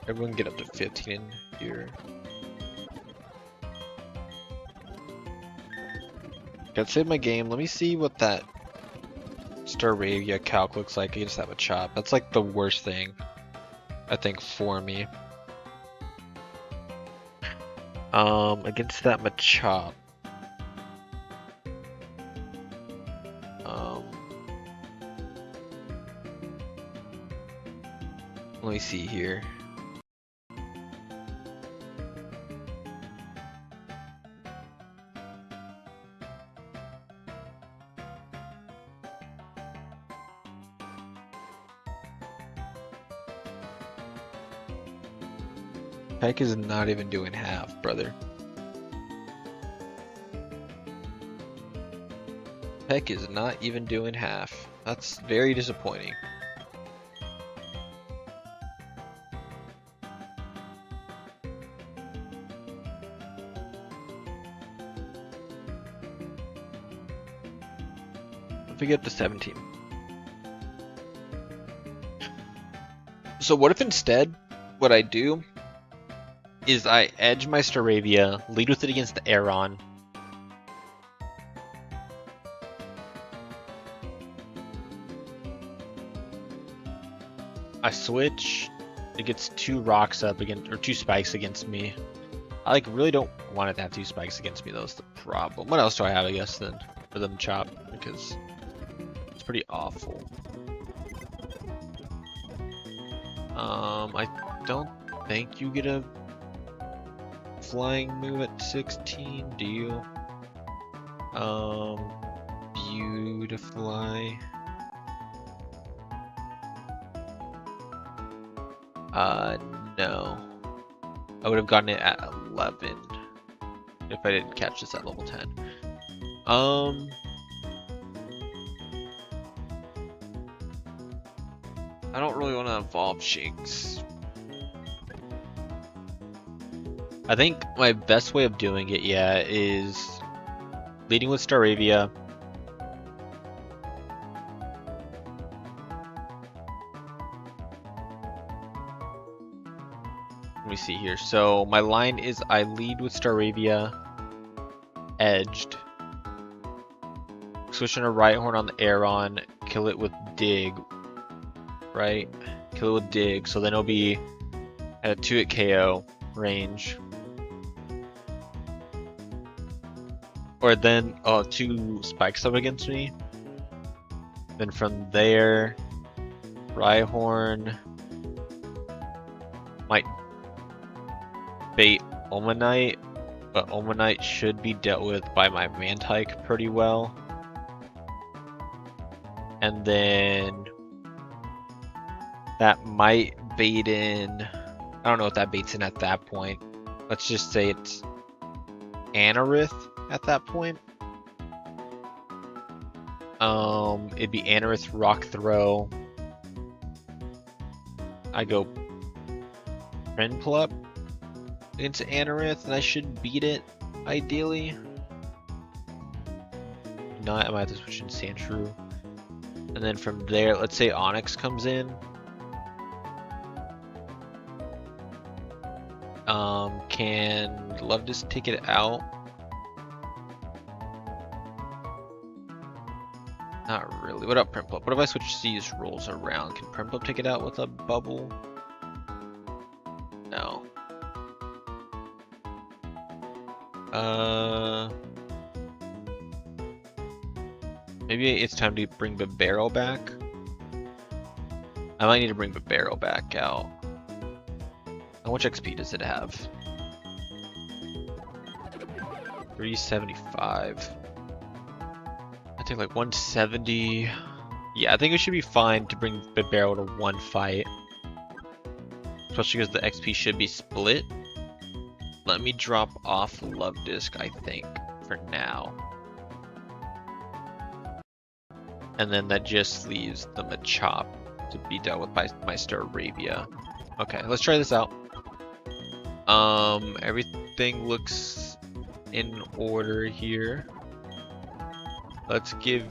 Speaker 1: Everyone get up to 15 here. Gotta save my game. Let me see what that Staravia calc looks like against that Machop. That's like the worst thing, I think, for me. Against that Machop. Let me see here. Peck is not even doing half, brother. Peck is not even doing half. That's very disappointing. If we get up to 17. So what if instead, what I do is I edge my Staravia, lead with it against the Aeron. I switch, it gets 2 rocks up against, or 2 spikes against me. I like really don't want it to have 2 spikes against me, though, is the problem. What else do I have, I guess, then, for them chop? Because it's pretty awful. I don't think you get a flying move at 16, do you? Beautifly. No. I would have gotten it at 11 if I didn't catch this at level 10. I don't really want to evolve Shakes. I think my best way of doing it, yeah, is leading with Staravia. Let me see here. So my line is I lead with Staravia, edged. Switch on a right horn on the Aeron, kill it with Dig. Right? Kill it with Dig, so then it'll be at a 2-hit KO range. Or then, 2 spikes up against me. Then from there, Rhyhorn might bait Omanite, but Omanite should be dealt with by my Mantike pretty well. And then that might bait in, I don't know if that baits in at that point. Let's just say it's Anorith at that point. It'd be Anorith Rock Throw. I go Prinplup into Anorith, and I should beat it, ideally. If not, I might have to switch in Sandshrew. And then from there, let's say Onyx comes in. Can Love just take it out? Not really. What up, Prinplup? What if I switch these rolls around? Can Prinplup take it out with a bubble? No. Maybe it's time to bring the barrel back. I might need to bring the barrel back out. How much XP does it have? 375. I think like 170. Yeah, I think it should be fine to bring the barrel to 1 fight. Especially because the XP should be split. Let me drop off Love Disc, I think, for now. And then that just leaves the Machop to be dealt with by my Staravia. Okay, let's try this out. Everything looks in order here. Let's give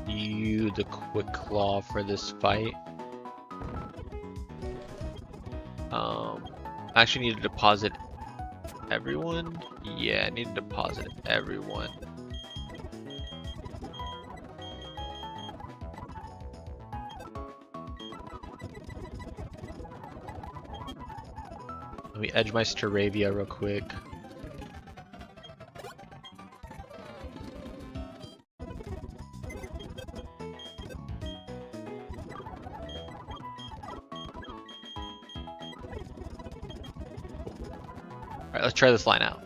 Speaker 1: you the Quick Claw for this fight. I actually need to deposit Everyone? Yeah, I need to deposit everyone. Let me edge my Staravia real quick. Alright, let's try this line out.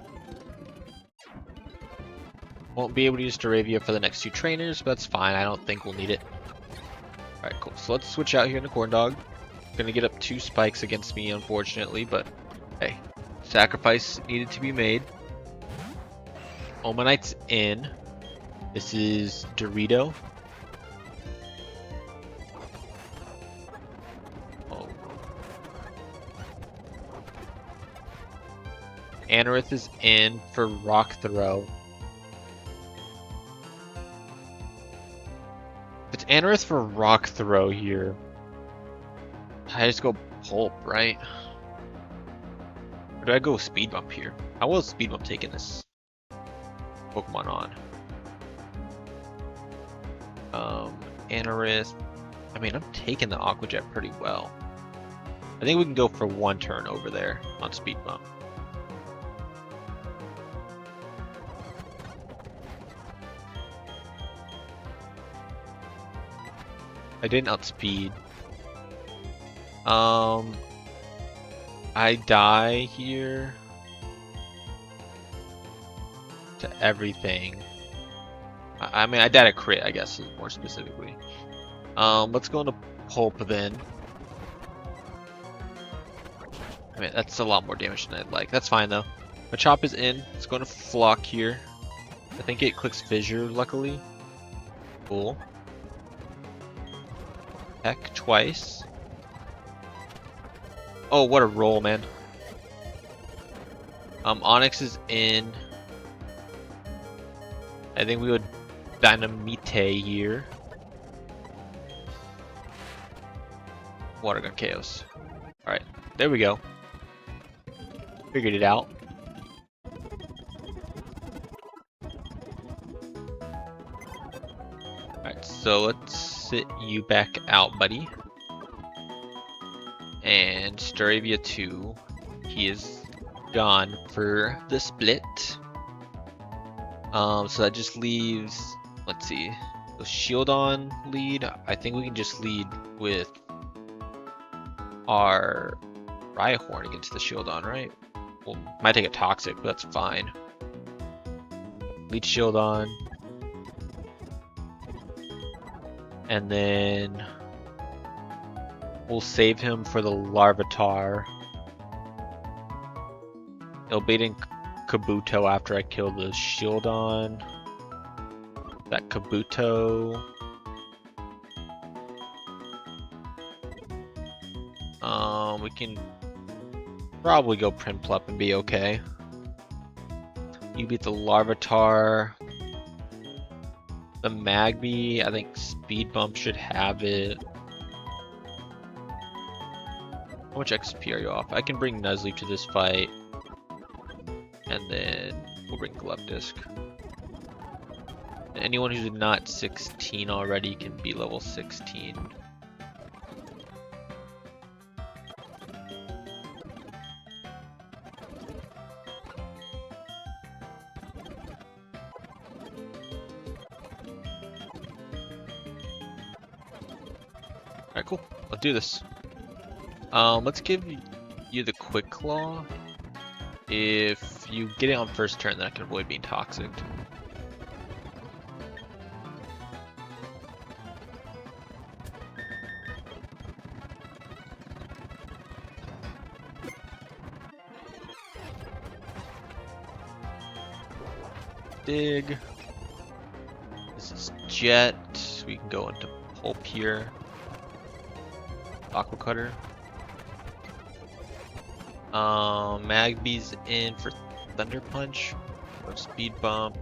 Speaker 1: Won't be able to use Staravia for the next 2 trainers, but that's fine. I don't think we'll need it. Alright, cool. So let's switch out here in the corn dog. Gonna get up 2 spikes against me, unfortunately, but hey, sacrifice needed to be made. Omanite's in. This is Dorito. Oh. Anorith is in for Rock Throw. If it's Anorith for Rock Throw here, I just go Pulp, right? Or do I go Speed Bump here? How well is Speed Bump taking this Pokemon on? Anorith. I mean, I'm taking the Aqua Jet pretty well. I think we can go for 1 turn over there on Speed Bump. I didn't outspeed. I die here to everything. I mean, I died a crit, I guess, more specifically. Let's go into Pulp then. I mean, that's a lot more damage than I'd like. That's fine though. Machop is in. It's going to Flock here. I think it clicks Fissure, luckily. Cool. Heck, twice. Oh, what a roll, man. Onyx is in. I think we would Dynamite here. Water Gun Chaos. Alright, there we go. Figured it out. Alright, so let's sit you back out, buddy. And Staravia 2, he is gone for the split. So that just leaves, let's see, the Shieldon lead. I think we can just lead with our Rhyhorn against the Shieldon, right? Well, might take a Toxic, but that's fine. Lead Shieldon. And then we'll save him for the Larvitar. It'll bait in Kabuto after I kill the Shieldon. That Kabuto. We can probably go Prinplup and be okay. You beat the Larvitar. The Magby, I think Speed Bump should have it. How much XP are you off? I can bring Nuzlocke to this fight. And then we'll bring Glumpdisk. Anyone who's not 16 already can be level 16. Alright, cool. Let's do this. Let's give you the Quick Claw. If you get it on first turn, then I can avoid being toxic. Dig. This is Jet. We can go into Pulp here. Aqua Cutter. Magby's in for Thunder Punch or Speed Bump.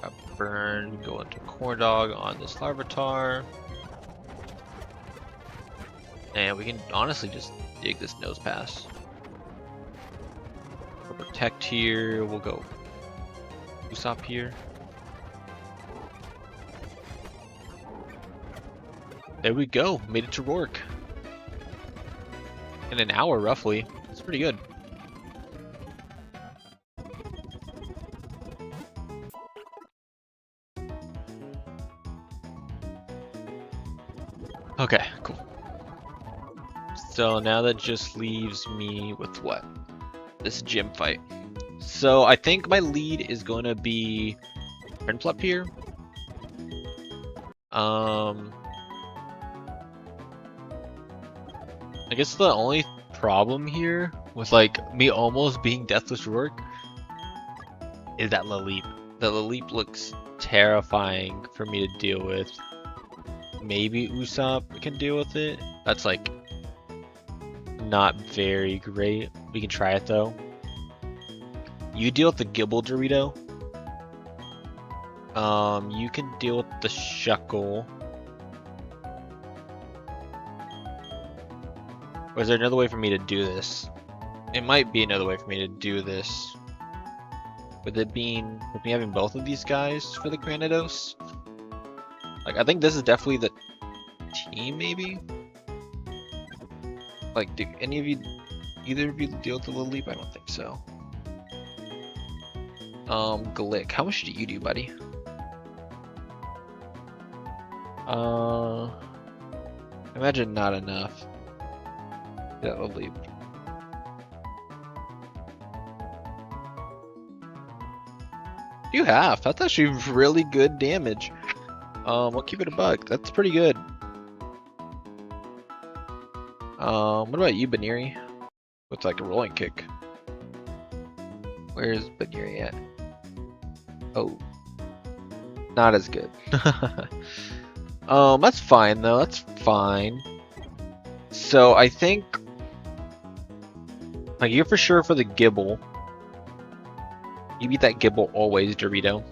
Speaker 1: Got Burn, go into Corn Dog on this Larvitar. And we can honestly just dig this Nose Pass. protect here. We'll go Usopp here. There we go. Made it to Roark. In an hour, roughly. It's pretty good. Okay, cool. So now that just leaves me with what? This gym fight. So I think my lead is going to be Prinplup here. I guess the only problem here with like me almost being Deathless Roark is that Laleep. The Laleep looks terrifying for me to deal with. Maybe Usopp can deal with it. That's like not very great. We can try it though. You deal with the Gibble Dorito. You can deal with the Shuckle. Or is there another way for me to do this? It might be another way for me to do this. With me having both of these guys for the Granados? Like, I think this is definitely the team, maybe? Like, do any of you, either of you deal with the Little Leap? I don't think so. Glick, how much do you do, buddy? Imagine not enough. Yeah, Little Leap. You have. That's actually really good damage. We'll keep it a buck. That's pretty good. What about you, Baniri? With like a rolling kick. Where's Baniri at? Oh. Not as good. That's fine though. That's fine. So I think like you're for sure for the Gibble. You beat that Gibble always, Dorito.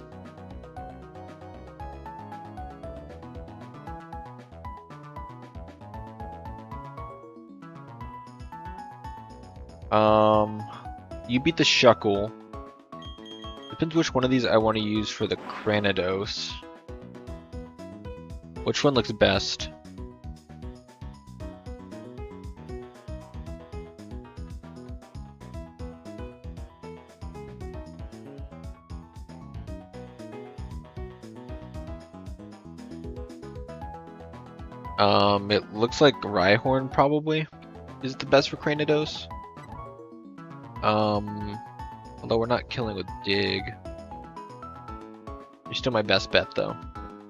Speaker 1: You beat the Shuckle. Depends which one of these I want to use for the Granados. Which one looks best? It looks like Rhyhorn probably is the best for Granados. Although we're not killing with Dig. You're still my best bet though.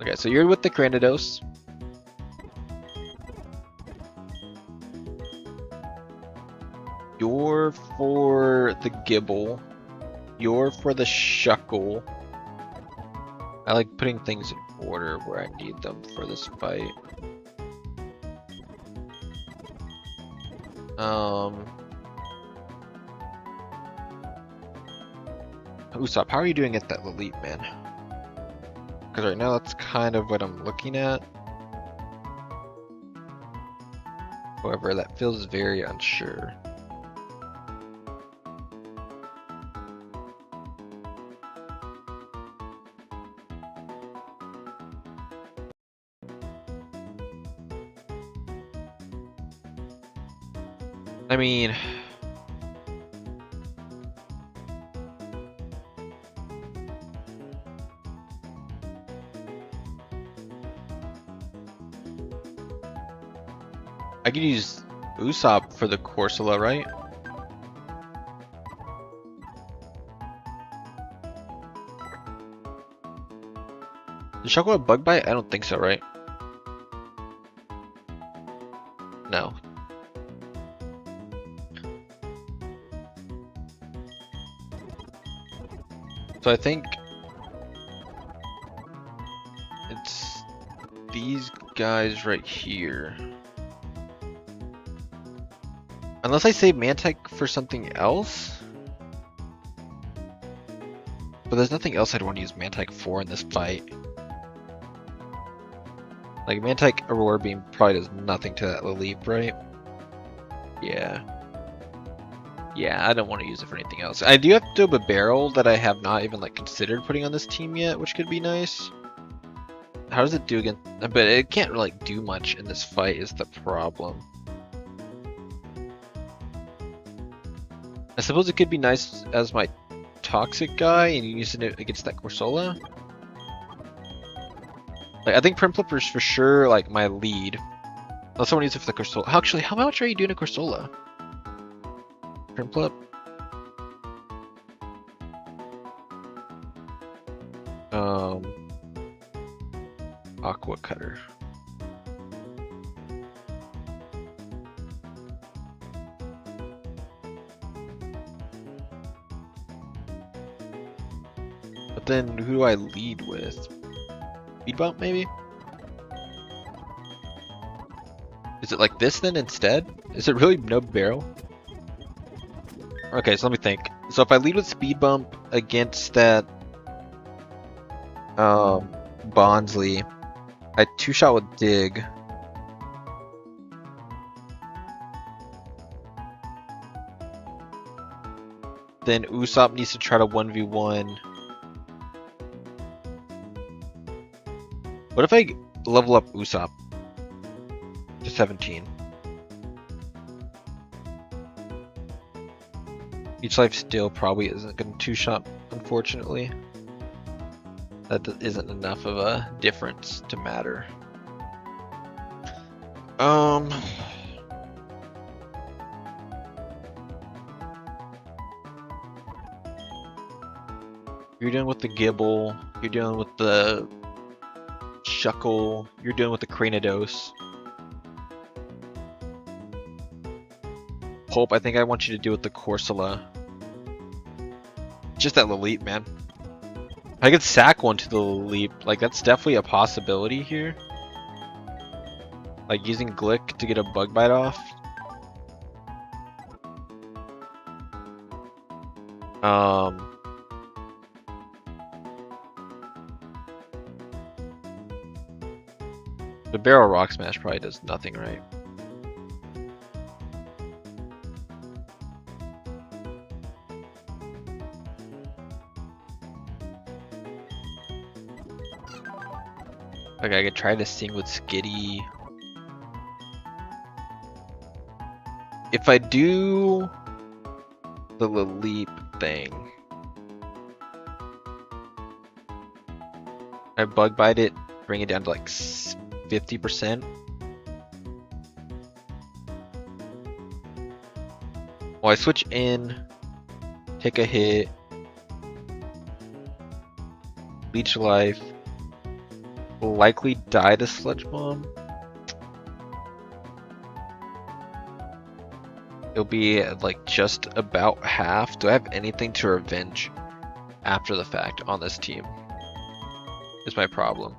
Speaker 1: Okay, so you're with the Granados. You're for the Gibble. You're for the Shuckle. I like putting things in order where I need them for this fight. Usopp, how are you doing at that Elite, man? Because right now that's kind of what I'm looking at. However, that feels very unsure. I mean, I could use Usopp for the Corsola, right? Did Shuckle have Bug Bite? I don't think so, right? No. So I think it's these guys right here. Unless I save Mantike for something else. But there's nothing else I'd want to use Mantike for in this fight. Like Mantike Aurora Beam probably does nothing to that Laleep, right? Yeah. Yeah, I don't want to use it for anything else. I do have to do a barrel that I have not even like considered putting on this team yet, which could be nice. How does it do again? But it can't really do much in this fight is the problem. I suppose it could be nice as my toxic guy and using it against that Corsola. Like, I think Primplipper's for sure like my lead. Unless someone uses it for the Corsola. Actually, how much are you doing a Corsola? Primplip? Aqua Cutter. But then who do I lead with? Speed bump maybe? Is it like this then instead? Is it really no barrel? Okay, so let me think. So if I lead with speed bump against that Bonsly, I two-shot with dig. Then Usopp needs to try to 1v1. What if I level up Usopp to 17? Each life still probably isn't going to two-shot, unfortunately. That isn't enough of a difference to matter. You're dealing with the Gibble, you're dealing with the Shuckle, you're dealing with the Cranidos. Pulp, I think I want you to deal with the Corsola. Just that Laleep, man. I could sack one to the Laleep, like that's definitely a possibility here. Like using Glick to get a bug bite off. The Barrel Rock Smash probably does nothing right. Like I could try to sing with Skitty. If I do the Laleep thing, I bug bite it, bring it down to like 50%. Well, I switch in, take a hit, leech life, will likely die to Sludge Bomb. It'll be at like just about half. Do I have anything to revenge after the fact on this team? Is my problem.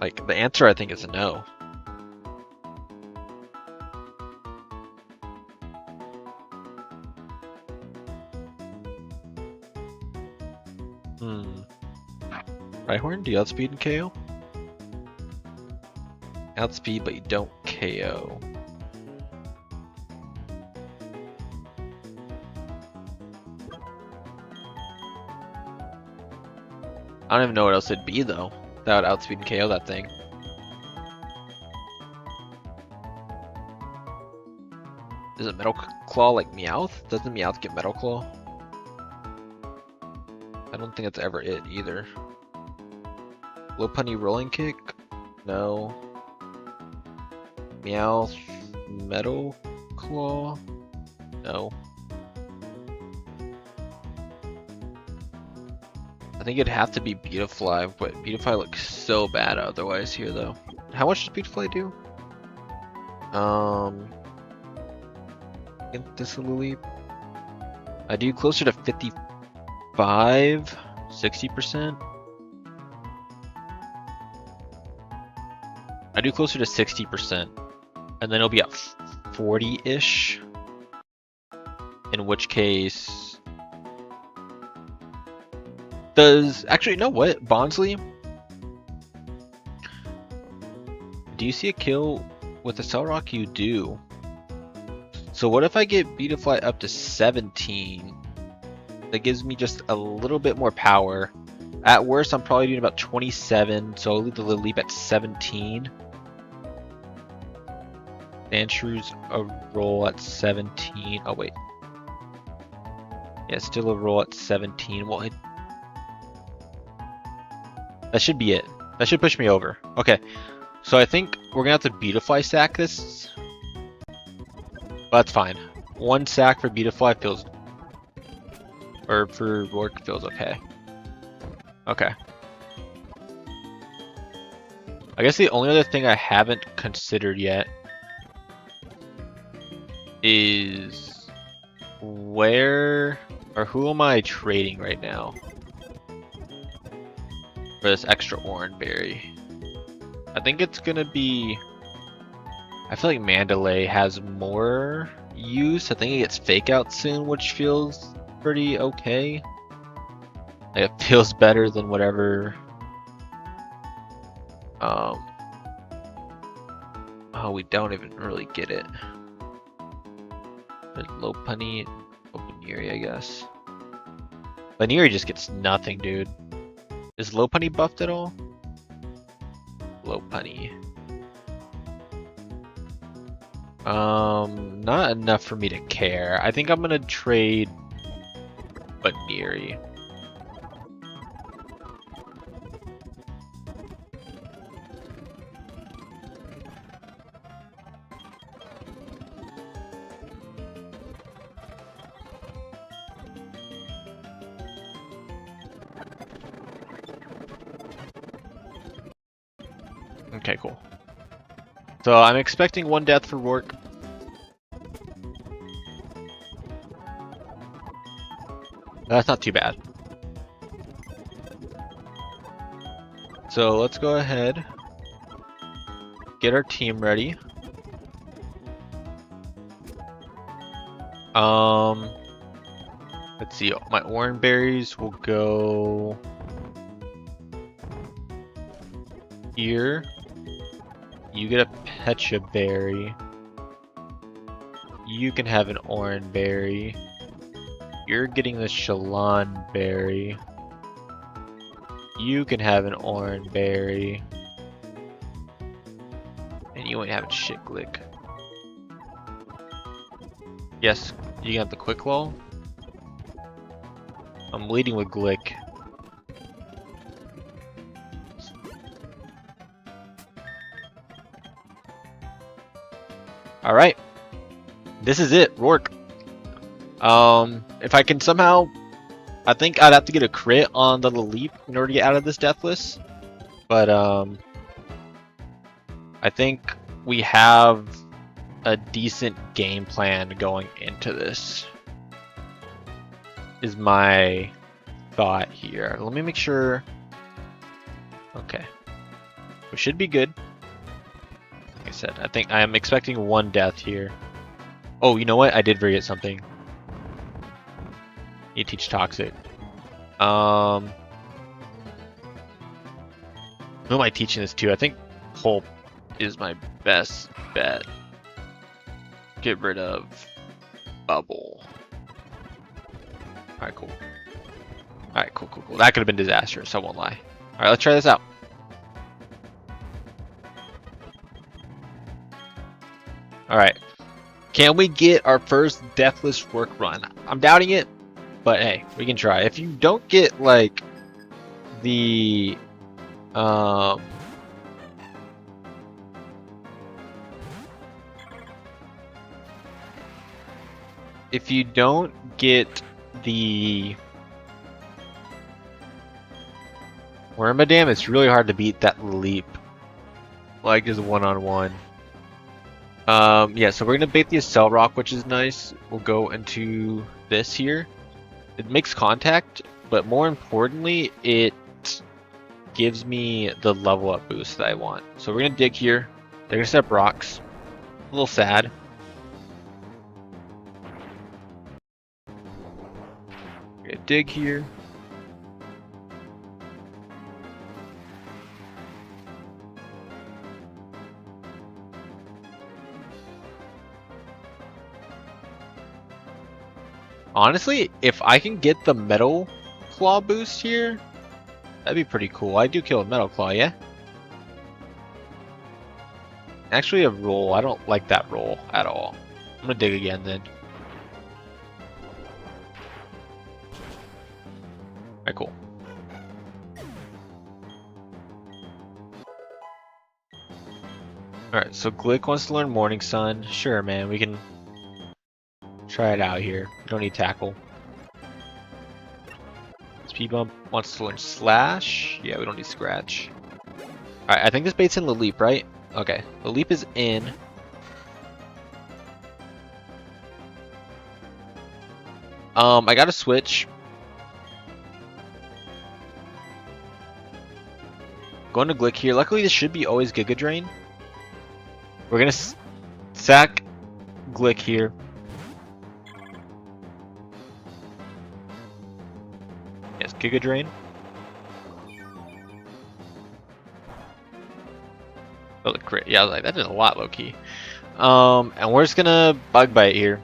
Speaker 1: Like, the answer I think is no. Rhyhorn, do you outspeed and KO? Outspeed, but you don't KO. I don't even know what else it'd be though. That would outspeed and KO that thing. Is it Metal Claw like Meowth? Doesn't Meowth get Metal Claw? I don't think that's ever it either. Lopunny Rolling Kick? No. Meowth Metal Claw? No. I think it'd have to be Beautifly, but Beautifly looks so bad otherwise here though. How much does Beautifly do? In this Laleep? I do closer to 55, 60%. I do closer to 60%, and then it'll be at 40-ish. In which case, does actually you know what Bonsly? Do you see a kill with the Cell Rock? You do. So what if I get Beautifly up to 17? That gives me just a little bit more power. At worst, I'm probably doing about 27, so I'll leave the leap at 17. Sandshrews a roll at 17. Oh wait. Yeah, still a roll at 17. Well, that should be it. That should push me over. Okay, so I think we're gonna have to Beautifly sack this. But that's fine. One sack for Beautifly feels, or for Roark feels okay. Okay. I guess the only other thing I haven't considered yet is where or who am I trading right now for this extra orange berry? I think it's gonna be, I feel like Mandalay has more use. I think it gets fake out soon, which feels pretty okay. Like, it feels better than whatever. Oh, we don't even really get it. There's low punny, Baneri, I guess. Baneri just gets nothing, dude. Is low punny buffed at all? Low punny. Not enough for me to care. I think I'm gonna trade Baneri. Okay, cool. So I'm expecting one death for Roark. That's not too bad. So let's go ahead, get our team ready. Let's see, my orange berries will go here. You get a Pecha berry. You can have an orange berry. You're getting the Shalon berry. You can have an orange berry. And you ain't having shit, Glick. Yes, you can have the quick lull. I'm leading with Glick. Alright. This is it, Roark. If I can somehow, I think I'd have to get a crit on the leap in order to get out of this Deathless. But I think we have a decent game plan going into this, is my thought here. Let me make sure. Okay. We should be good. Like I said, I think I am expecting one death here. Oh, you know what? I did forget something. You teach Toxic. Who am I teaching this to? I think Pulp is my best bet. Get rid of Bubble. Alright, cool. Alright, cool. That could have been disastrous, I won't lie. Alright, let's try this out. Alright. Can we get our first Deathless Roark run? I'm doubting it, but hey, we can try. If you don't get, like, the... if you don't get the Wormadam, it's really hard to beat that leap. Like, just one-on-one. Yeah, so we're gonna bait the Accel Rock, which is nice. We'll go into this here. It makes contact, but more importantly, it gives me the level up boost that I want. So we're gonna dig here. They're gonna set up rocks. A little sad. We're gonna dig here. Honestly, if I can get the Metal Claw boost here, that'd be pretty cool. I do kill a Metal Claw, yeah? Actually, a roll. I don't like that roll at all. I'm gonna dig again then. Alright, cool. Alright, so Glick wants to learn Morning Sun. Sure, man, we can try it out here. We don't need Tackle. Speed Bump wants to learn Slash. Yeah, we don't need Scratch. Alright, I think this bait's in the leap, right? Okay, the leap is in. I gotta switch. Going to Glick here. Luckily, this should be always Giga Drain. We're gonna sack Glick here. Yes, Giga Drain. Oh, the crit. Yeah, I was like, that did a lot, low key. And we're just gonna Bug Bite here.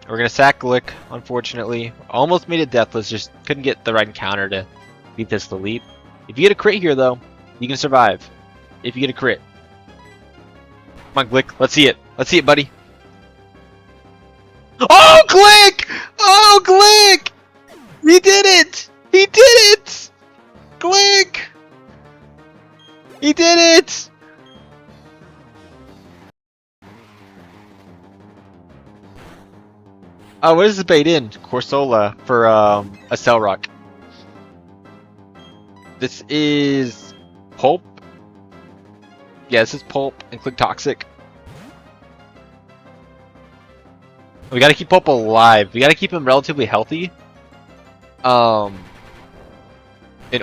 Speaker 1: We're gonna sack Glick, unfortunately. Almost made it Deathless, just couldn't get the right encounter to beat this the leap. If you get a crit here, though, you can survive. If you get a crit. Come on, Glick. Let's see it. Let's see it, buddy. Oh, Glick! Oh, Glick! He did it! He did it! Glick! He did it! Oh, what is this bait in? Corsola for a Roark. This is Pulp. Yeah, this is Pulp and Click Toxic. We gotta keep Pulp alive. We gotta keep him relatively healthy. In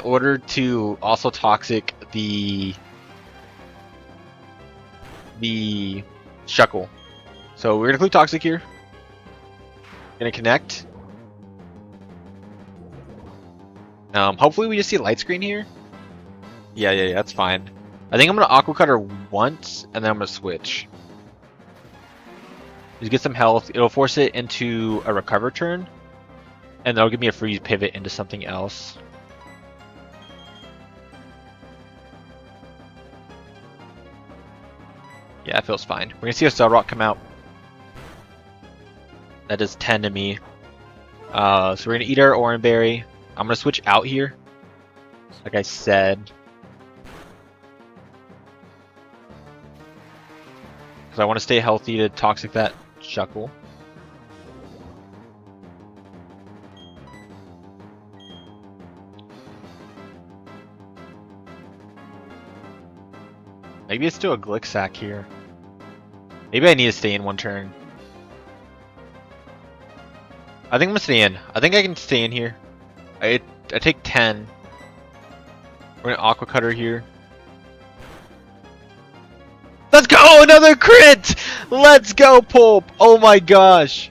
Speaker 1: order to also Toxic the Shuckle. So we're gonna Click Toxic here. Gonna connect. Hopefully we just see a light screen here. Yeah, that's fine. I think I'm gonna Aqua Cutter once, and then I'm gonna switch. Just get some health. It'll force it into a recover turn, and that'll give me a free pivot into something else. Yeah, that feels fine. We're gonna see a Roark come out. That does 10 to me. So we're gonna eat our Oran Berry. I'm gonna switch out here, like I said, because I want to stay healthy to Toxic that Shuckle. Maybe it's still a Glick sack here. Maybe I need to stay in one turn. I think I'm gonna stay in. I think I can stay in here. I take 10. We're gonna Aqua Cutter here. Let's go! Another crit! Let's go, Pulp! Oh my gosh!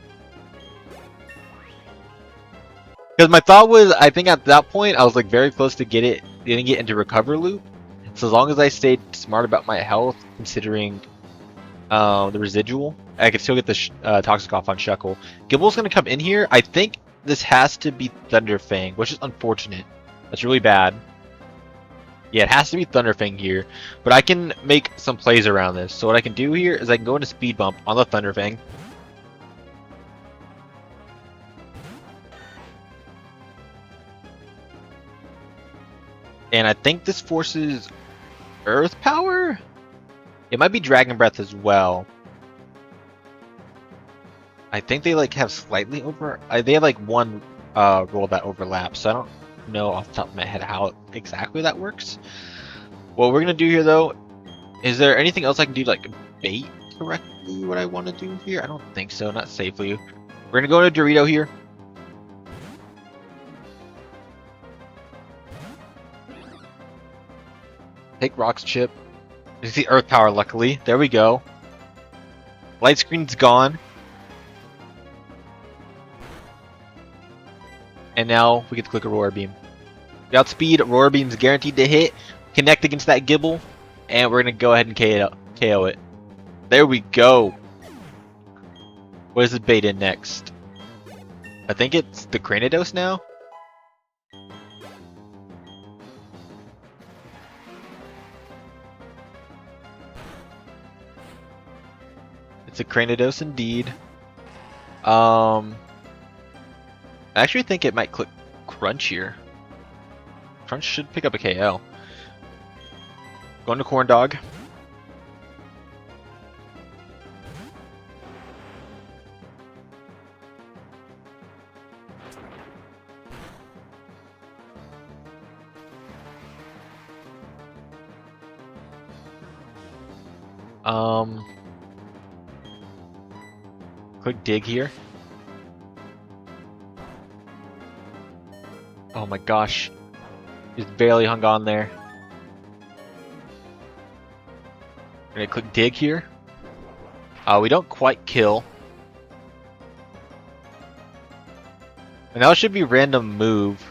Speaker 1: Because my thought was, I think at that point, I was like very close to getting it into recover loop. So as long as I stayed smart about my health, considering the residual, I could still get the Toxic off on Shuckle. Gibble's gonna come in here. I think this has to be Thunderfang, which is unfortunate. That's really bad. Yeah, it has to be Thunderfang here. But I can make some plays around this. So what I can do here is I can go into Speed Bump on the Thunderfang. And I think this forces Earth Power? It might be Dragon Breath as well. I think they like have slightly they have like one roll that overlaps, so I don't know off the top of my head how exactly that works. What we're gonna do here though, is there anything else I can do like bait correctly what I want to do here? I don't think so, not safely. We're gonna go into Dorito here. Take Rock's Chip. You see Earth Power luckily. There we go. Light screen's gone. And now we get to click a Roar Beam. Outspeed, Roar Beam's guaranteed to hit. Connect against that Gibble. And we're going to go ahead and KO it. There we go. What is this bait in next? I think it's the Cranidos now. It's a Cranidos indeed. I actually think it might click Crunch here. Crunch should pick up a KO. Going to Corn Dog. Quick dig here. Oh my gosh. Just barely hung on there. Gonna click dig here. We don't quite kill. And that should be random move.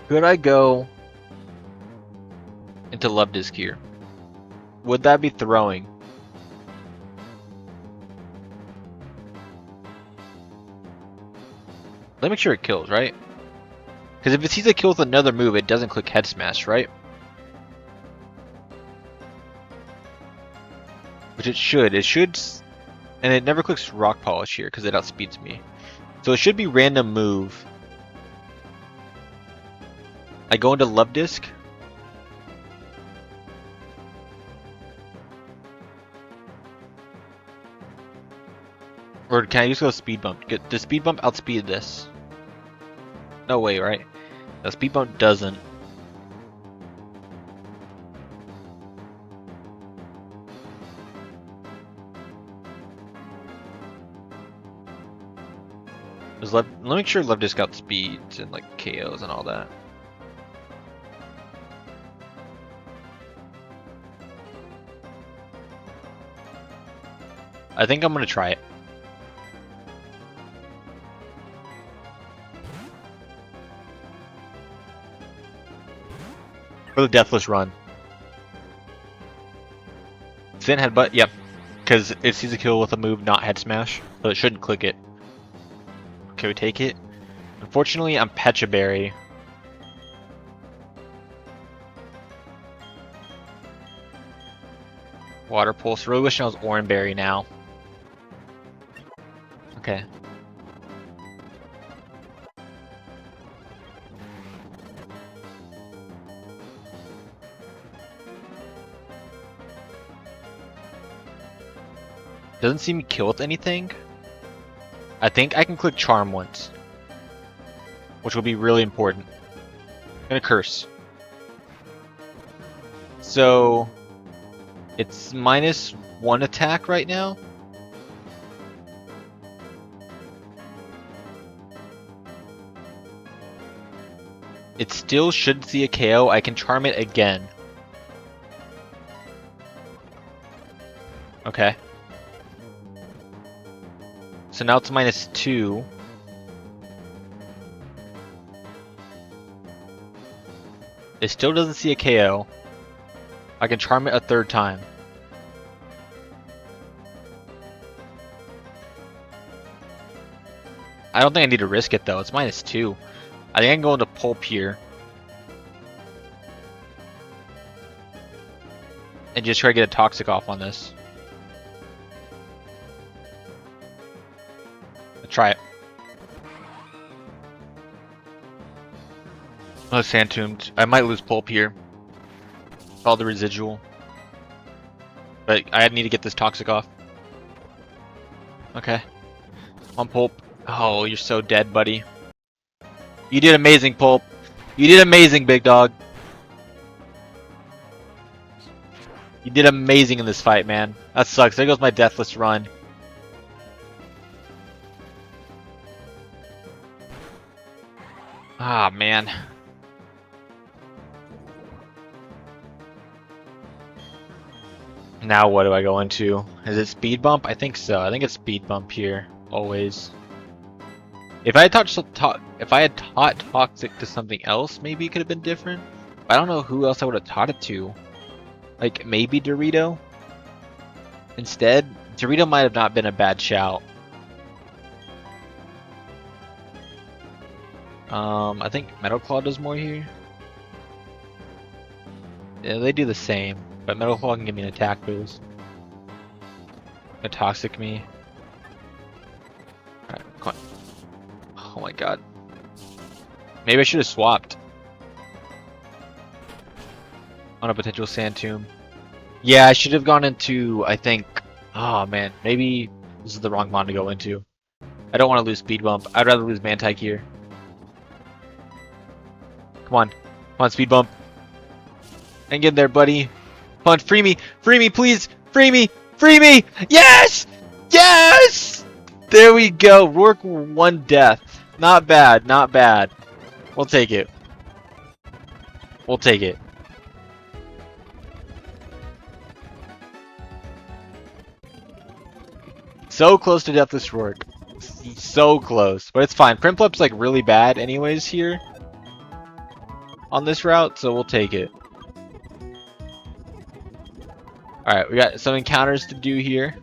Speaker 1: Could I go into Love Disc here? Would that be throwing? Let me make sure it kills, right? Because if it sees a kill with another move, it doesn't click Head Smash, right? Which it should. It should, and it never clicks Rock Polish here because it outspeeds me. So it should be random move. I go into Love Disc. Or can I just go Speed Bump? Get the Speed Bump outspeed this? No way, right? The Speed Bump doesn't. Let me make sure Love Disc outspeeds and like KOs and all that. I think I'm gonna try it. For the Deathless run. Thin Headbutt, yep. Because it sees a kill with a move, not Head Smash. So it shouldn't click it. Okay, we take it. Unfortunately, I'm Pecha Berry. Water Pulse. Really wishing I was Oran Berry now. Okay. Doesn't seem to kill with anything. I think I can click Charm once, which will be really important. I'm gonna Curse. So it's -1 attack right now. It still should see a KO. I can Charm it again. Okay. So now it's -2. It still doesn't see a KO. I can Charm it a third time. I don't think I need to risk it though. It's -2. I think I can go into Pulp here. And just try to get a Toxic off on this. Try it. Oh, Sand Tombed. I might lose Pulp here. All the residual. But I need to get this Toxic off. Okay. On Pulp. Oh, you're so dead, buddy. You did amazing, Pulp. You did amazing, big dog. You did amazing in this fight, man. That sucks. There goes my Deathless run. Ah, man. Now what do I go into? Is it Speed Bump? I think so. I think it's Speed Bump here. Always. If I had taught Toxic to something else, maybe it could have been different. I don't know who else I would have taught it to. Like, maybe Dorito? Instead, Dorito might have not been a bad shout. I think Metal Claw does more here. Yeah, they do the same, but Metal Claw can give me an attack boost. A Toxic me. Alright, come on. Oh my god. Maybe I should have swapped. On a potential Sand Tomb. Yeah, I should have gone into, I think... Oh man, maybe this is the wrong mon to go into. I don't want to lose Speed Bump. I'd rather lose Mantike here. Come on. Come on, Speed Bump. Hang in there, buddy. Come on, free me! Free me, please! Free me! Free me! Yes! Yes! There we go. Roark 1 death. Not bad, not bad. We'll take it. We'll take it. So close to Deathless Roark. So close. But it's fine. Primplep's like really bad anyways here. On this route, so we'll take it. Alright, we got some encounters to do here.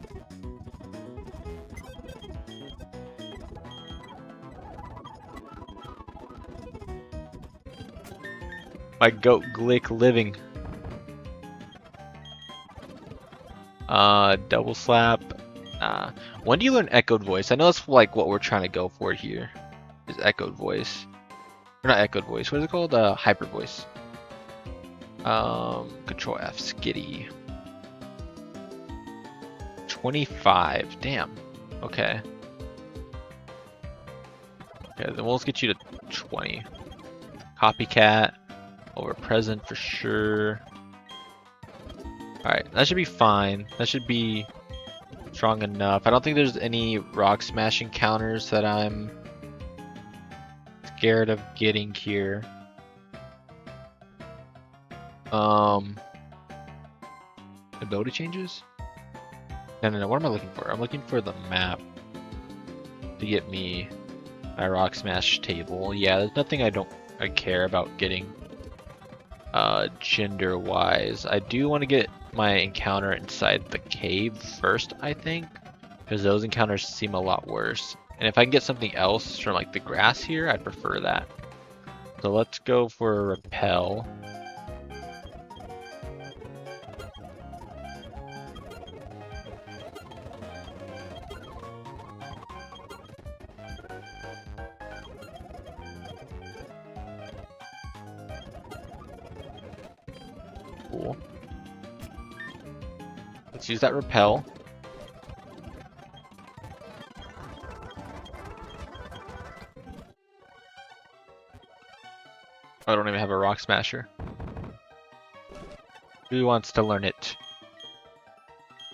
Speaker 1: My goat Glick living. Double slap. When do you learn Echoed Voice? I know that's like what we're trying to go for here. Is Echoed Voice. Or not Echoed Voice, what is it called? Hyper Voice. Control F, Skitty. 25, damn. Okay. Okay, then we'll get you to 20. Copycat. Over present for sure. Alright, that should be fine. That should be strong enough. I don't think there's any rock smashing counters that I'm scared of getting here. Ability changes? No. What am I looking for? I'm looking for the map to get me my rock smash table. Yeah, there's nothing I care about getting gender wise. I do want to get my encounter inside the cave first, I think, because those encounters seem a lot worse. And if I can get something else from like the grass here, I'd prefer that. So let's go for a repel. Cool. Let's use that repel. I don't even have a rock smasher. Who wants to learn it?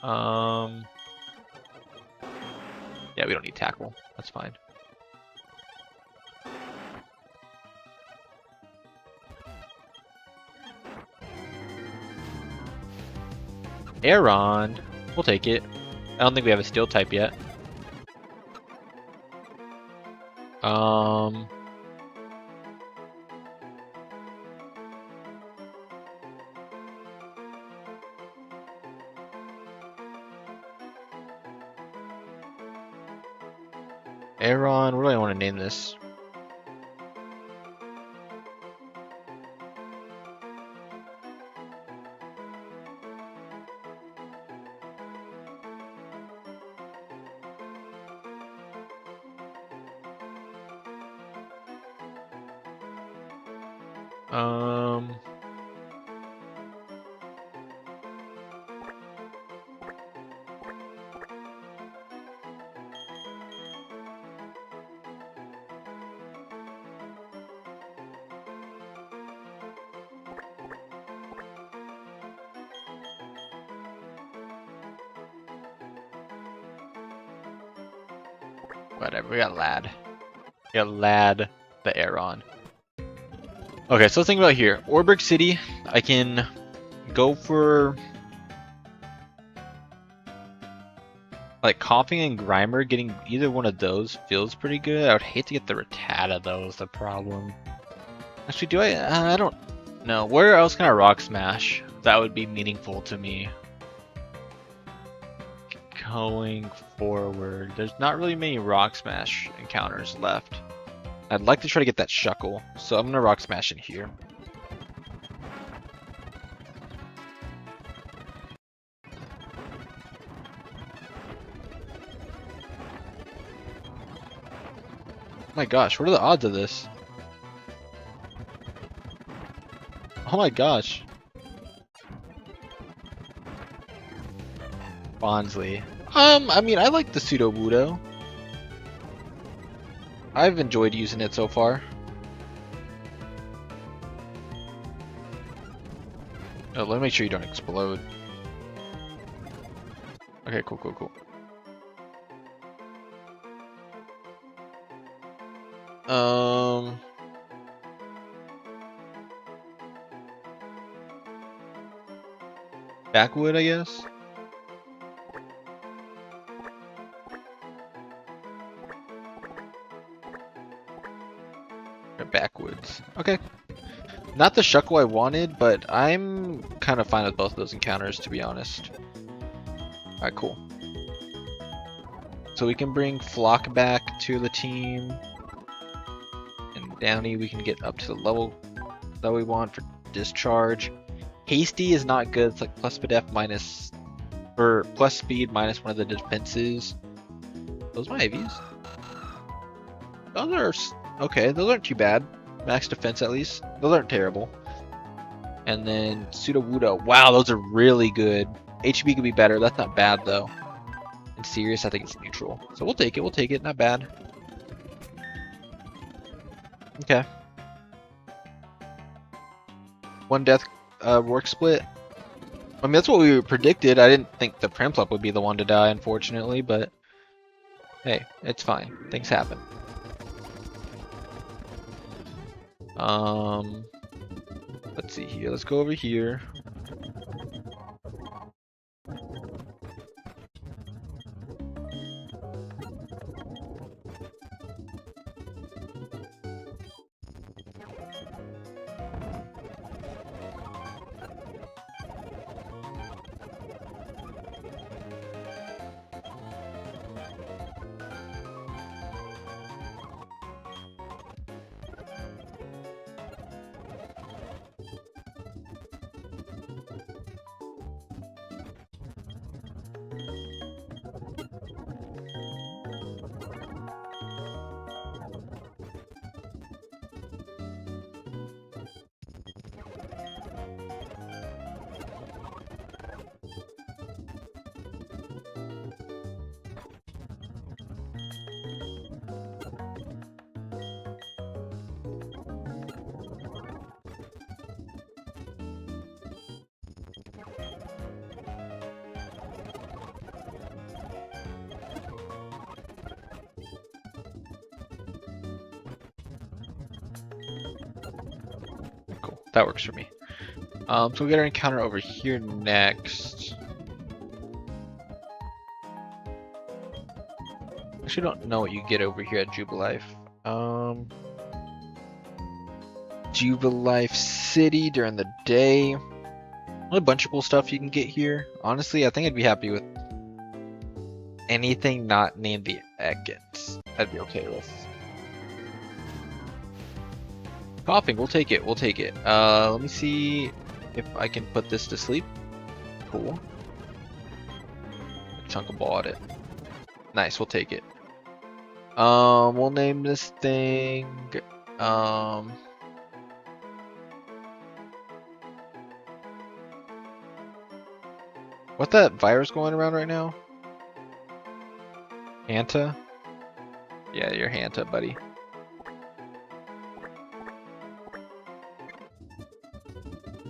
Speaker 1: Yeah, we don't need tackle. That's fine. Aeron. We'll take it. I don't think we have a steel type yet. Aeron, what do I want to name this? Whatever, we got Lad. We got Lad the Aeron. Okay, so let's think about here. Orberg City, I can go for like Coughing and Grimer. Getting either one of those feels pretty good. I would hate to get the Rattata though, is the problem. Actually, do I? I don't
Speaker 2: No, where else can I rock smash? That would be meaningful to me. Going forward, there's not really many rock smash encounters left. I'd like to try to get that shuckle, so I'm gonna rock smash in here. Oh my gosh, what are the odds of this? Oh my gosh. Bonsley. I mean, I like the pseudo Wudo. I've enjoyed using it so far. Oh, let me make sure you don't explode. Okay, cool, cool, cool. Backwood, I guess. Backwoods. Okay. Not the shuckle I wanted, but I'm kind of fine with both of those encounters, to be honest. Alright, cool. So we can bring Flock back to the team. And Downy, we can get up to the level that we want for discharge. Hasty is not good. It's like plus Def minus, or plus speed minus one of the defenses. Those my AVs? Those are okay. Those aren't too bad. Max defense at least. Those aren't terrible. And then Pseudo Wudo. Wow, those are really good. HB could be better. That's not bad though. And Serious, I think it's neutral. So we'll take it. We'll take it. Not bad. Okay. One death Roark split. I mean, that's what we predicted. I didn't think the Primplup would be the one to die, unfortunately, but hey, it's fine. Things happen. Let's see here. Let's go over here. Cool. That works for me. So we'll get our encounter over here next. Actually, don't know what you get over here at Jubilife. Jubilife City during the day. A bunch of cool stuff you can get here. Honestly, I think I'd be happy with anything not named the Ekans. I'd be okay with. Coughing, we'll take it, we'll take it. Let me see if I can put this to sleep. Cool. Chunk of ball at it. Nice, we'll take it. We'll name this thing, what's that virus going around right now? Hanta? Yeah, you're Hanta, buddy.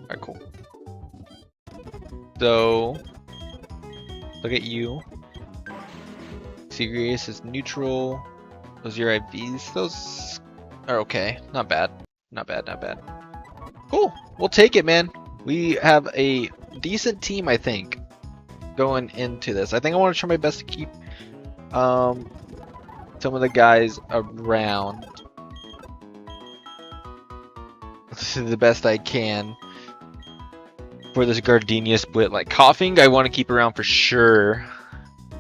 Speaker 2: Alright, cool. So, look at you. Serious is neutral. Those are your IVs. Those are okay. Not bad. Not bad, not bad. Cool. We'll take it, man. We have a decent team, I think, going into this. I think I want to try my best to keep some of the guys around. the best I can for this Gardenia split. Like Coughing, I want to keep around for sure.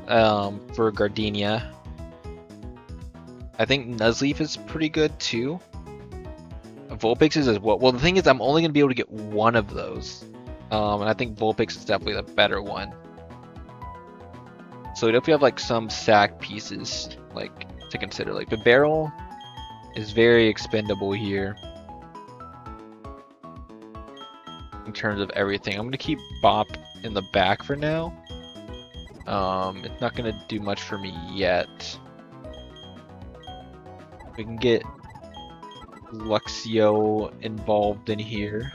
Speaker 2: For Gardenia, I think Nuzleaf is pretty good too. Vulpix is as well. Well, the thing is, I'm only gonna be able to get one of those, and I think Vulpix is definitely the better one. So if you have like some sack pieces like to consider, like the barrel is very expendable here in terms of everything. I'm gonna keep Bop in the back for now. It's not gonna do much for me yet. We can get Luxio involved in here.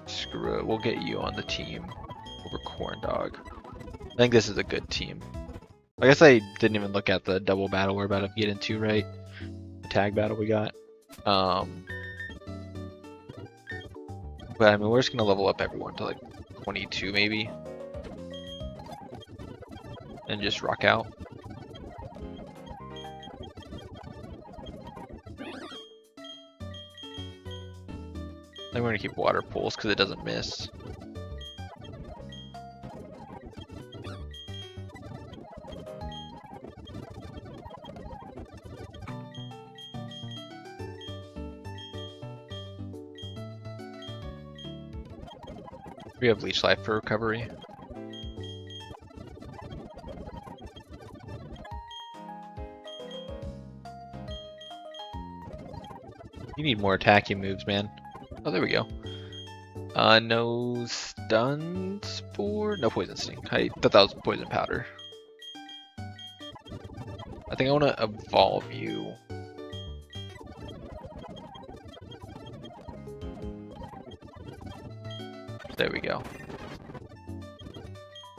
Speaker 2: Screw it, we'll get you on the team over Corndog. I think this is a good team. I guess I didn't even look at the double battle we're about to get into, right? The tag battle we got. But I mean, we're just gonna level up everyone to like 22 maybe. And just rock out. I think we're gonna keep water pools because it doesn't miss. We have Leech Life for recovery. You need more attacking moves, man. Oh, there we go. No stun spore? No poison sting. I thought that was poison powder. I think I want to evolve you. There we go.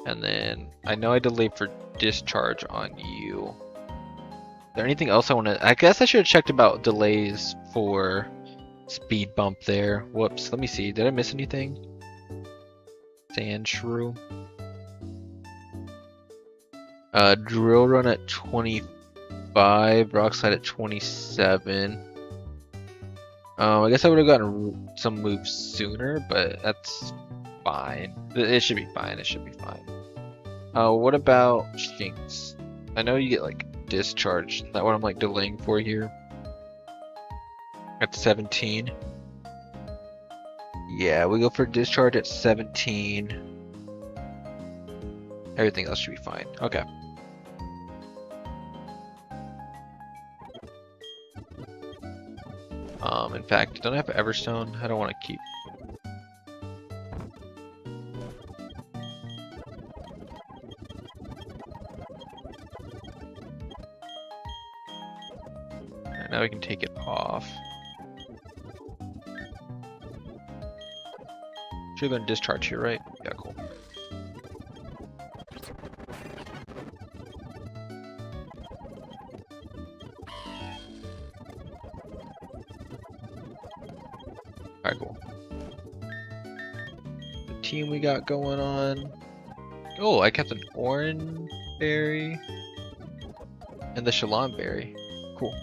Speaker 2: And then I know I delayed for discharge on you. Is there anything else I want to? I guess I should have checked about delays for speed bump there. Whoops. Let me see. Did I miss anything? Sand shrew. Drill run at 25. Rock slide at 27. I guess I would have gotten some moves sooner, but that's fine. It should be fine. It should be fine. What about Shinx? I know you get like discharge. Is that what I'm like delaying for here? At 17. Yeah, we go for discharge at 17. Everything else should be fine. Okay. In fact, don't I have Everstone? I don't want to keep. Right, now we can take it off. Should have been discharge here, right? Yeah, cool. Alright, cool. The team we got going on. Oh, I kept an Oran Berry and the Shalon Berry. Cool.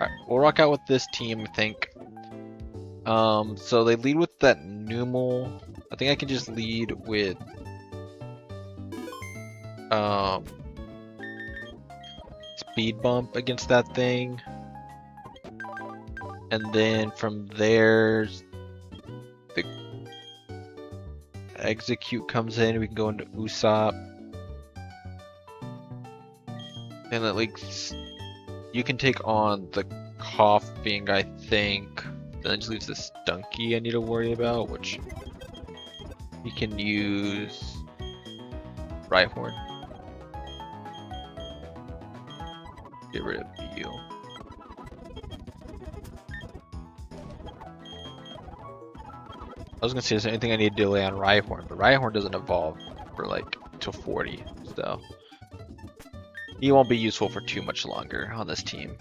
Speaker 2: Alright, we'll rock out with this team, I think. So they lead with that Numel. I think I can just lead with speed bump against that thing. And then from there, the execute comes in. We can go into Usopp, and at least you can take on the coughing. I think. Then it just leaves this Stunky I need to worry about, which you can use Rhyhorn. Get rid of you. I was gonna say, is there anything I need to delay on Rhyhorn, but Rhyhorn doesn't evolve for like till 40, so he won't be useful for too much longer on this team.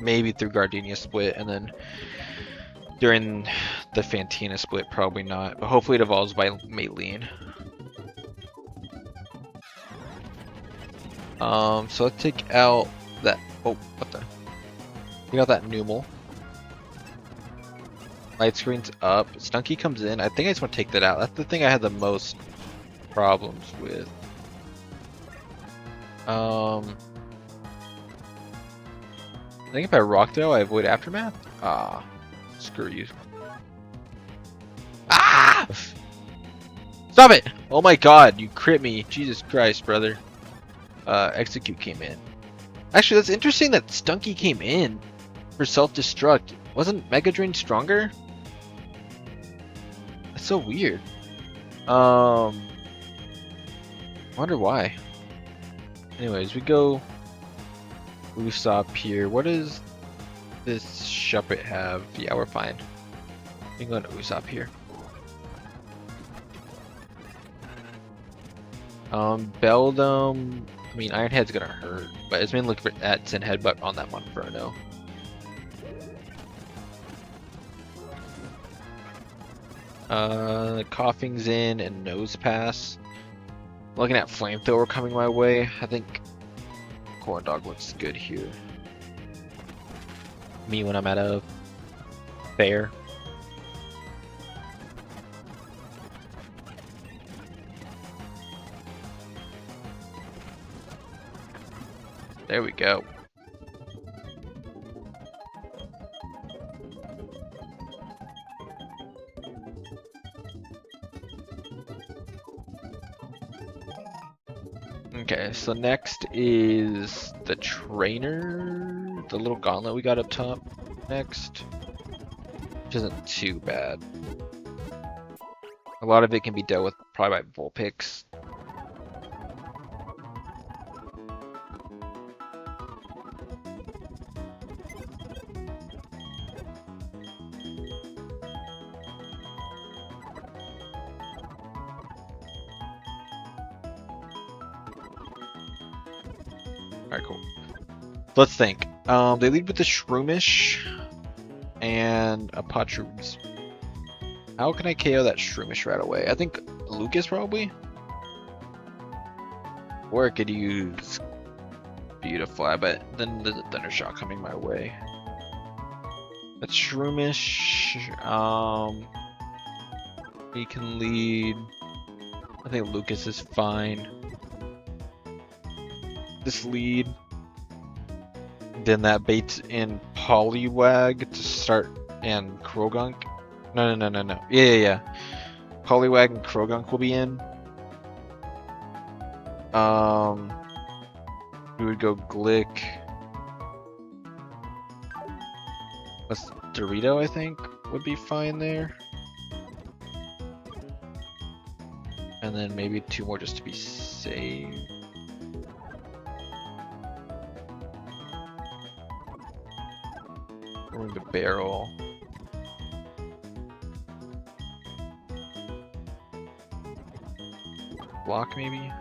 Speaker 2: Maybe through Gardenia split, and then during the Fantina split, probably not. But hopefully it evolves by Maylene. So let's take out that. Oh, what the? You got that Numel. Light screen's up. Stunky comes in. I think I just want to take that out. That's the thing I had the most problems with. I think if I rock though, I avoid aftermath. Ah, screw you. Ah! Stop it! Oh my god, you crit me. Jesus Christ, brother. Execute came in. Actually, that's interesting that Stunky came in for self-destruct. Wasn't Mega Drain stronger? That's so weird. Wonder why. Anyways, we go Usopp here. What does this Shuppet have? Yeah, we're fine. We can go to Usopp here. Beldum. I mean, Iron Head's gonna hurt, but it's been looking at Sin Headbutt on that Monferno. Coughing's in and Nose Pass. Looking at Flamethrower coming my way. I think Corn Dog looks good here. Me when I'm at a fair. There we go. Okay, so next is the trainer, the little gauntlet we got up top next, which isn't too bad. A lot of it can be dealt with probably by Vulpix. Alright, cool. Let's think. They lead with the Shroomish and a Patrooms. How can I KO that Shroomish right away? I think Lucas probably? Or I could use Beautifly, but then there's a Thunder Shock coming my way. That's Shroomish. He can lead. I think Lucas is fine. This lead, then that baits in Poliwag to start, and Krogunk. No. Yeah. Poliwag and Krogunk will be in. We would go Glick. Let's Dorito, I think, would be fine there. And then maybe 2 more just to be safe. Or the barrel. Block maybe?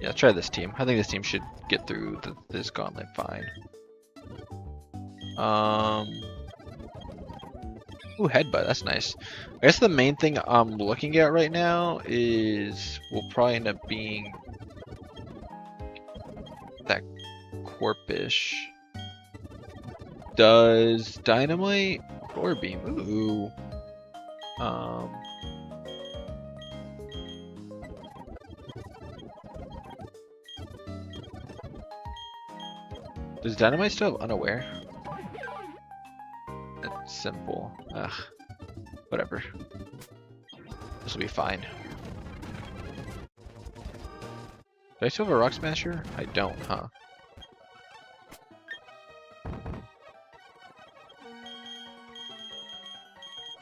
Speaker 2: Yeah, let's try this team. I think this team should get through this gauntlet fine. Ooh, headbutt, that's nice. I guess the main thing I'm looking at right now is will probably end up being that Corpish. Does Dynamite or Beam? Ooh. Does Dynamite still have Unaware? That's simple. Ugh. Whatever. This will be fine. Do I still have a Rock Smasher? I don't, huh?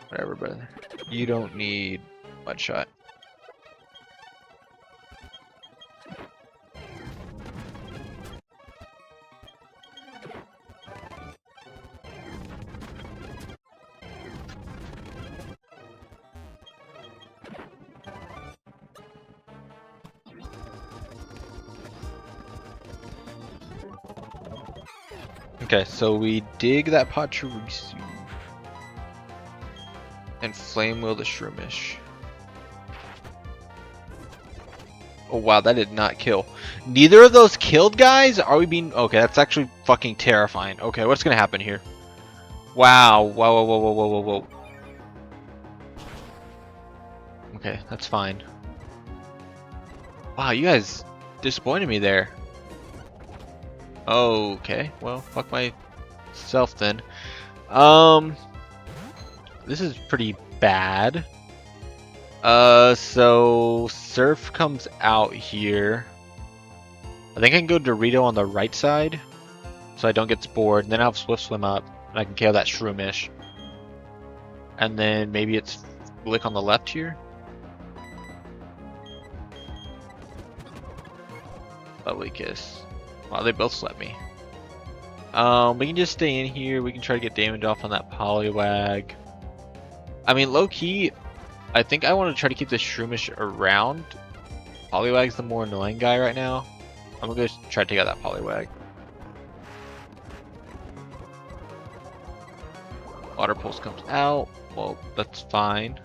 Speaker 2: Whatever, brother. You don't need Mud Shot. Okay, so we dig that Pachirisu. And Flame Wheel the Shroomish. Oh wow, that did not kill. Neither of those killed, guys? Are we being... Okay, that's actually fucking terrifying. Okay, what's gonna happen here? Wow. Whoa, whoa, whoa, whoa, whoa, whoa, whoa. Okay, that's fine. Wow, you guys disappointed me there. Okay, well, fuck myself then. This is pretty bad. So Surf comes out here. I think I can go Dorito on the right side, so I don't get spored. And then I'll have Swift Swim up, and I can KO that Shroomish. And then maybe it's Lick on the left here. Lovely Kiss. Wow, they both slept me. We can just stay in here. We can try to get damage off on that Poliwag. I mean, low key, I think I want to try to keep the Shroomish around. Poliwag's the more annoying guy right now. I'm gonna go try to take out that Poliwag. Water Pulse comes out. Well, that's fine.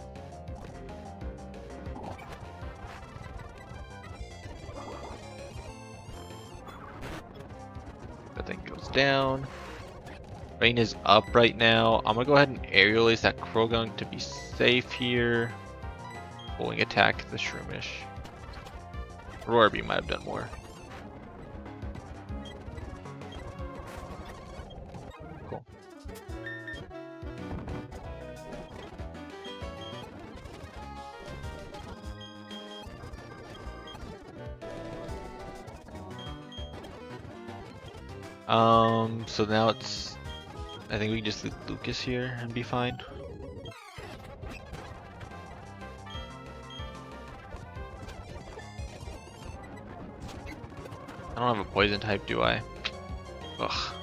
Speaker 2: That thing goes down. Rain is up right now. I'm gonna go ahead and aerial ace that Krogunk to be safe here. Pulling attack the Shroomish. Roark might have done more. Cool. So now it's... I think we can just leave Lucas here and be fine. I don't have a poison type, do I? Ugh.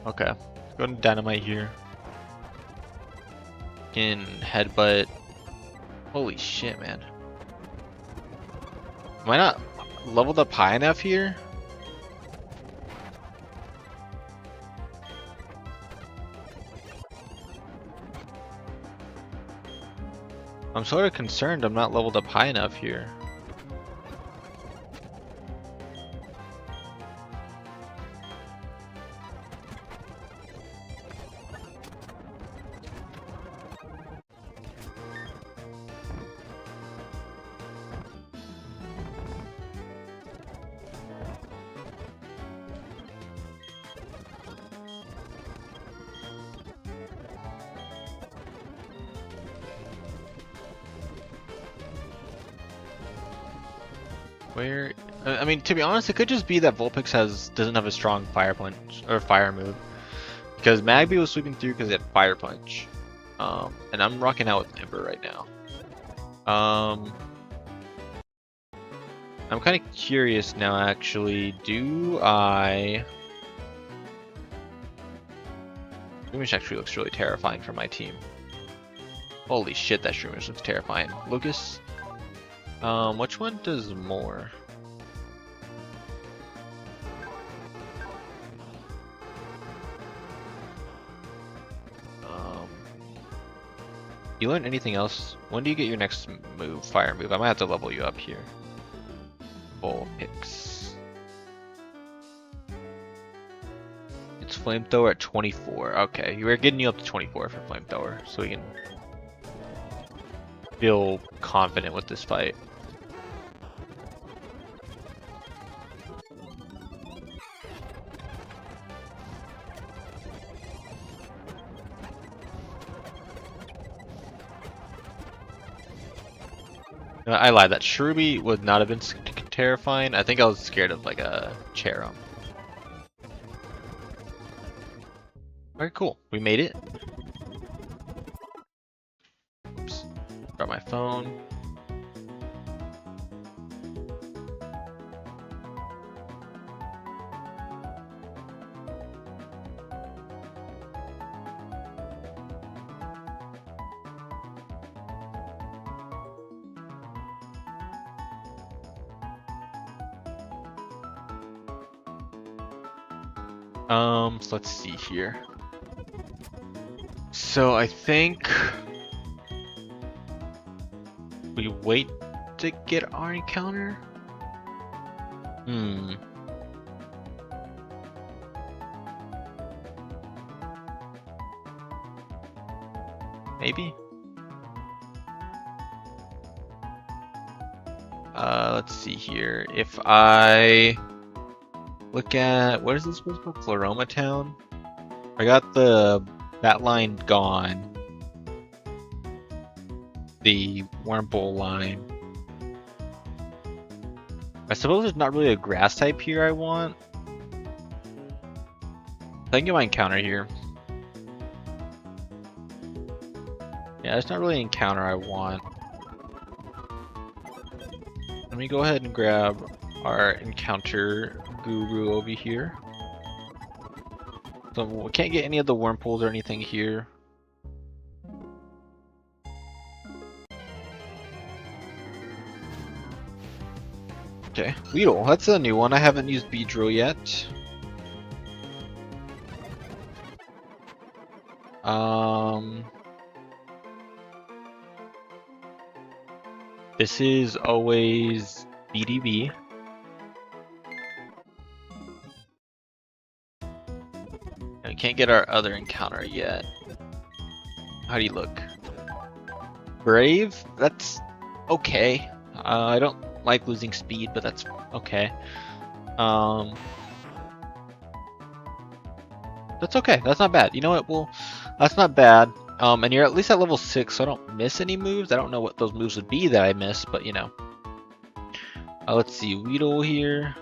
Speaker 2: Okay. Go ahead and Dynamite here. Can Headbutt. Holy shit, man. Am I not leveled up high enough here? I'm sort of concerned I'm not leveled up high enough here. Where, I mean, to be honest, it could just be that Vulpix doesn't have a strong Fire Punch or Fire move, because Magby was sweeping through because it had Fire Punch, and I'm rocking out with Ember right now. I'm kind of curious now, actually. Do I? Shroomish actually looks really terrifying for my team. Holy shit, that Shroomish looks terrifying. Lucas. Which one does more? You learn anything else? When do you get your next move, fire move? I might have to level you up here. Vulpix. It's Flamethrower at 24. Okay, we're getting you up to 24 for Flamethrower, so we can feel confident with this fight. I lied, that Cherubi would not have been terrifying. I think I was scared of like a Cherum. Alright, cool. We made it. Oops. Grab my phone. So let's see here.
Speaker 1: So I think we wait to get our encounter. Maybe. Let's see here. If I look at, what is this supposed to be? Floroma Town? I got that line gone. The Wormhole line. I suppose there's not really a grass type here I want. I can get my encounter here. Yeah, there's not really an encounter I want. Let me go ahead and grab our encounter guru over here. So we can't get any of the wormholes or anything here. Okay, Weedle, that's a new one. I haven't used Beedrill yet. This is always BDB. And we can't get our other encounter yet. How do you look? Brave? That's okay. I don't like losing speed, but that's okay. That's okay. That's not bad. You know what? Well, that's not bad. And you're at least at level 6, so I don't miss any moves. I don't know what those moves would be that I miss, but you know. Let's see. Weedle here.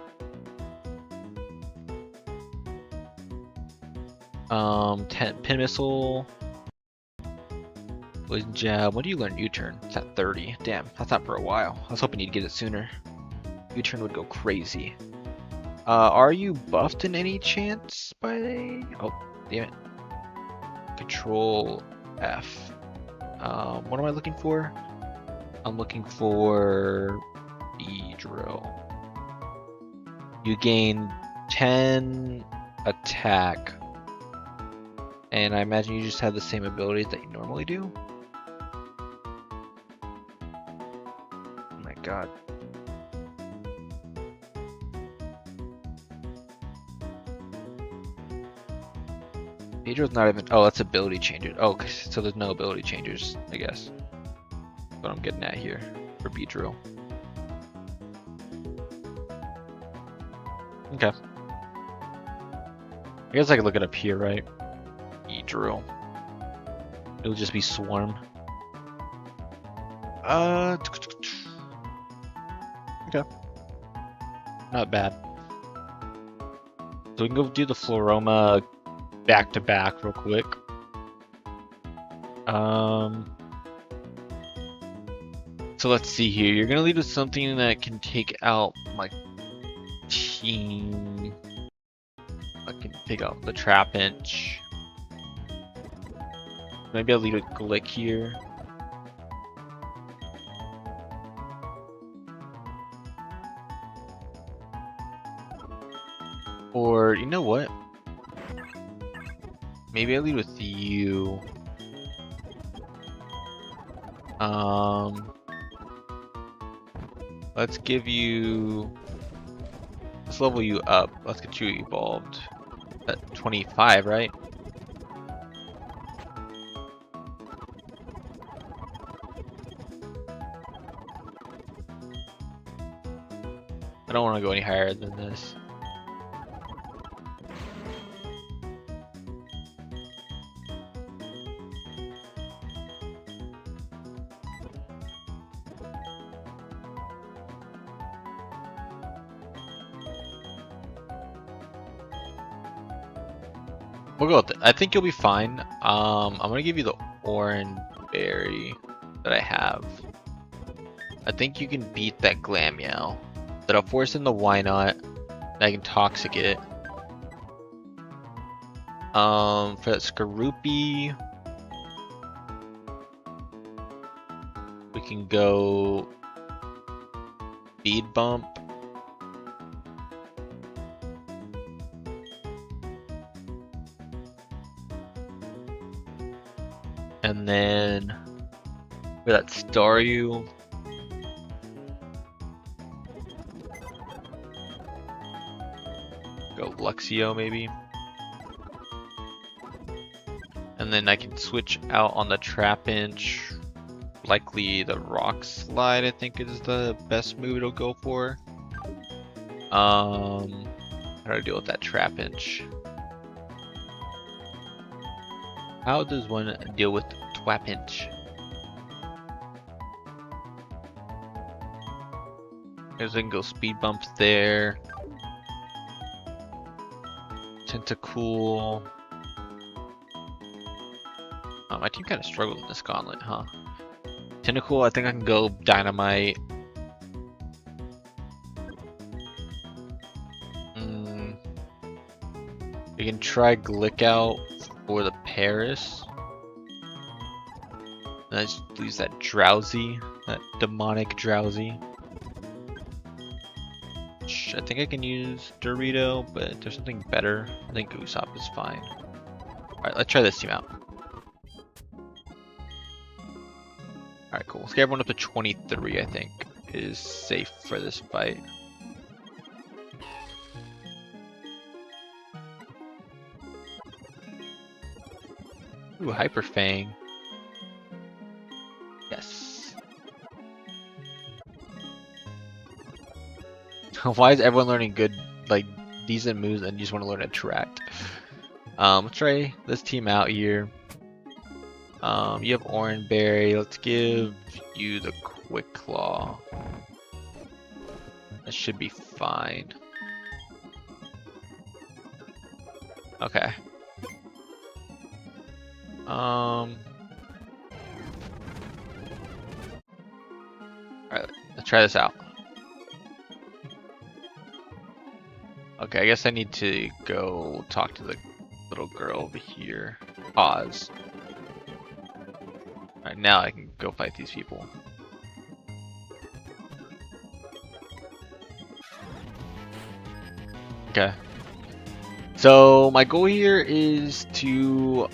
Speaker 1: Pin Missile. Poison Jab. When do you learn U-Turn? It's at 30. Damn, that's not for a while. I was hoping you'd get it sooner. U-Turn would go crazy. Are you buffed in any chance by... Oh, damn it. Control F. What am I looking for? I'm looking for Beedrill. You gain 10 attack. And I imagine you just have the same abilities that you normally do. Oh my god. Beedrill's not even... Oh, that's ability changers. Oh, so there's no ability changers, I guess. That's what I'm getting at here for Beedrill. Okay. I guess I could look it up here, right? Beedrill. It'll just be Swarm. Okay. Not bad. So we can go do the Floroma back to back real quick. So let's see here. You're gonna lead with something that can take out my team. I can take out the Trapinch. Maybe I'll lead with Glick here. Or you know what? Maybe I lead with you. Let's give you... Let's level you up. Let's get you evolved. At 25, right? I don't want to go any higher than this. We'll go with it. I think you'll be fine. I'm gonna give you the orange berry that I have. I think you can beat that Glameow. That'll force in the Why Not. I can Toxic it. For that Skorupi, we can go Speed Bump.
Speaker 2: And then for that Staryu, go Luxio maybe. And then I can switch out on the Trapinch. Likely the Rock Slide, I think, is the best move it'll go for. How do I deal with that Trapinch? How does one deal with Twapinch? There's I can go Speed Bump there. Tentacool. My team kind of struggled in this gauntlet, huh? Tentacool, I think I can go Dynamite. We can try Glick out for the Paris. And I just lose that Drowsy, that demonic Drowsy. I think I can use Dorito, but there's something better. I think Usopp is fine. Alright, let's try this team out. Alright, cool. Let's get everyone up to 23, I think, is safe for this fight. Ooh, Hyper Fang. Yes. Why is everyone learning good, like, decent moves and you just want to learn Attract? Let's try this team out here. You have Oran Berry. Let's give you the Quick Claw. That should be fine. Okay. Alright, let's try this out. Okay, I guess I need to go talk to the little girl over here. Pause. Alright, now I can go fight these people. Okay. So my goal here is to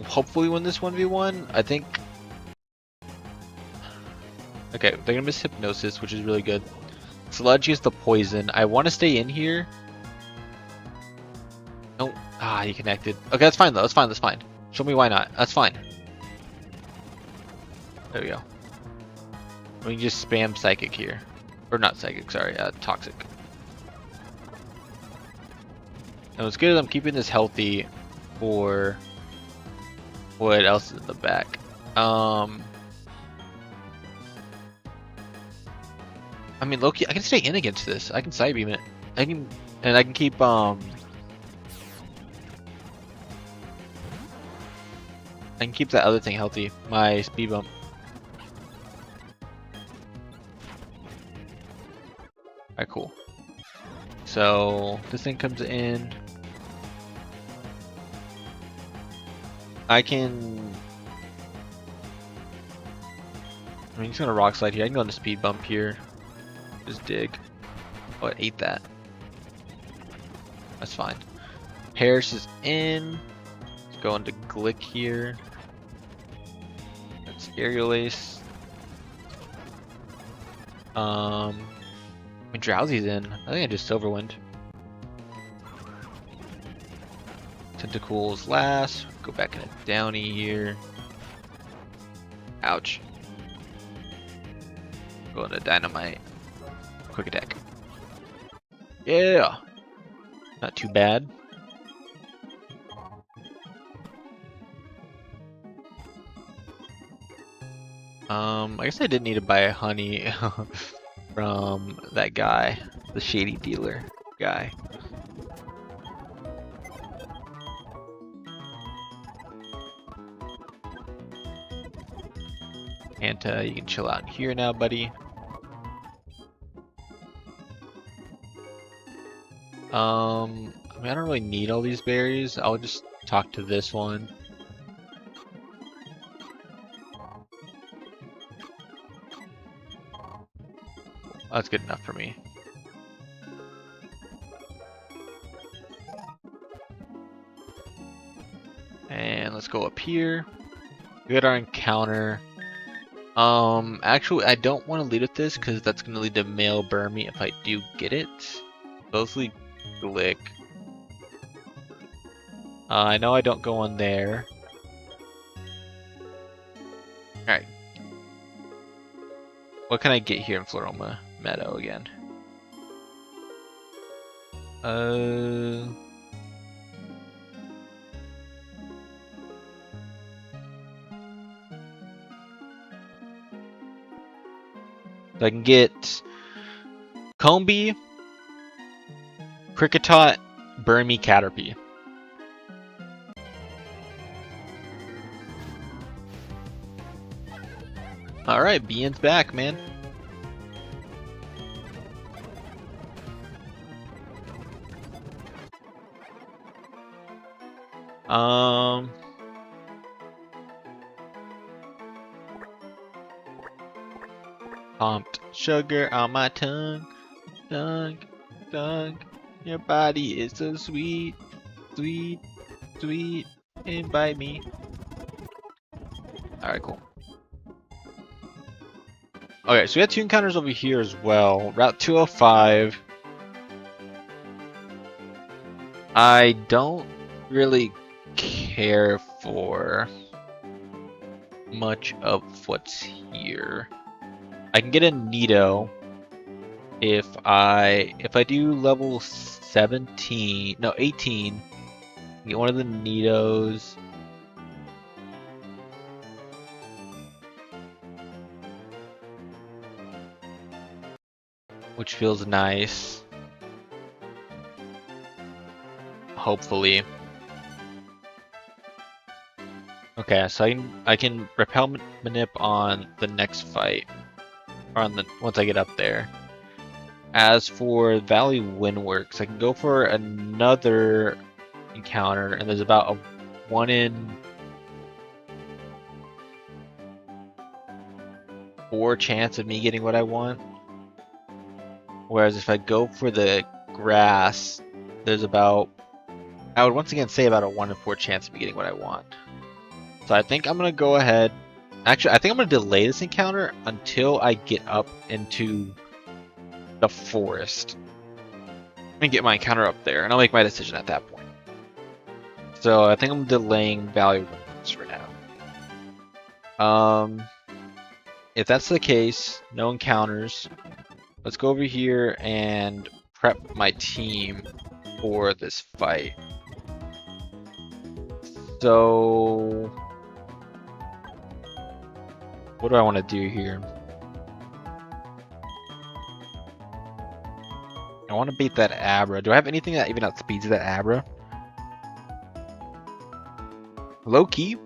Speaker 2: hopefully win this 1v1. I think. Okay, they're gonna miss Hypnosis, which is really good. Sludge is the poison. I want to stay in here. No. Ah, he connected. Okay, that's fine though. That's fine. That's fine. Show me why not. That's fine. There we go. We can just spam Psychic here. Or not Psychic, sorry. Toxic. And what's good is I'm keeping this healthy for what else is in the back. I mean, Loki, I can stay in against this. I can side beam it. I can keep I can keep that other thing healthy. My speed bump. Alright, cool. So this thing comes in. I mean, he's gonna Rock Slide here. I can go into speed bump here. Just dig. Oh, it ate that. That's fine. Paris is in. Let's go into Glick here. That's Aerial Ace. I mean, Drowsy's in. I think I just Silverwind. Tentacles last. Go back into Downy here. Ouch. Go into Dynamite. Quick attack. Yeah. Not too bad. I guess I did need to buy a honey from that guy, the shady dealer guy. And you can chill out in here now, buddy. I mean, I don't really need all these berries. I'll just talk to this one. That's good enough for me. And let's go up here. We got our encounter. Actually, I don't want to lead with this because that's going to lead to male Burmy if I do get it. Mostly Glick. I know I don't go on there. Alright. What can I get here in Floroma Meadow again? So I can get Combee, Cricketot, Burmy, Caterpie. Alright, Bian's back, man. Pumped sugar on my tongue, tongue, tongue. Your body is so sweet, sweet, sweet. Invite me. Alright, cool. Okay, so we have 2 encounters over here as well. Route 205. I don't really care for much of what's here. I can get a Nido if I do level 17, no 18, get one of the Nidos. Which feels nice. Hopefully. Okay, so I can repel manip on the next fight. Or on the once I get up there. As for Valley Windworks, I can go for another encounter, and there's about a 1 in 4 chance of me getting what I want. Whereas if I go for the grass, there's about, I would once again say about a 1 in 4 chance of me getting what I want. So I think I'm gonna go ahead. Actually, I think I'm gonna delay this encounter until I get up into the forest and get my encounter up there, and I'll make my decision at that point. So I think I'm delaying Valley Windworks for now. If that's the case, no encounters. Let's go over here and prep my team for this fight. So what do I want to do here? I want to beat that Abra. Do I have anything that even outspeeds that Abra? Low key,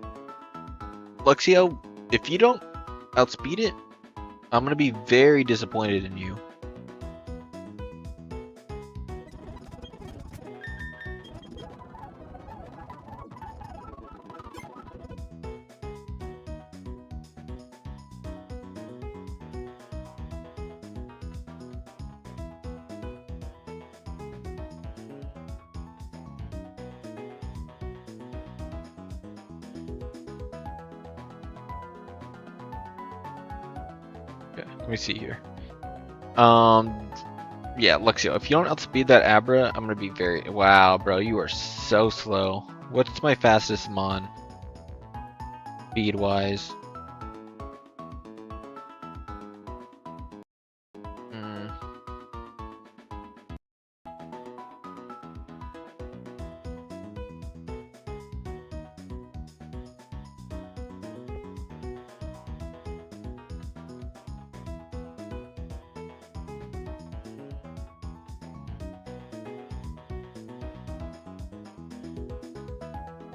Speaker 2: Luxio, if you don't outspeed it, I'm gonna be very disappointed in you. Okay, let me see here. Yeah, Luxio, if you don't outspeed that Abra, I'm gonna be very... Wow, bro, you are so slow. What's my fastest Mon? Speed-wise.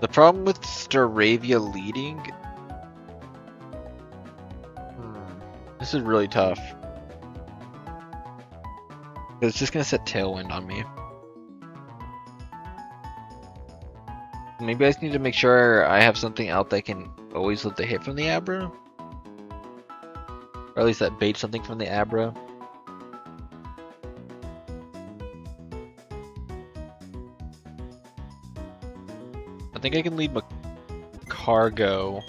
Speaker 2: The problem with Staravia leading... This is really tough. It's just gonna set Tailwind on me. Maybe I just need to make sure I have something out that can always let the hit from the Abra. Or at least that baits something from the Abra. I think I can lead my cargo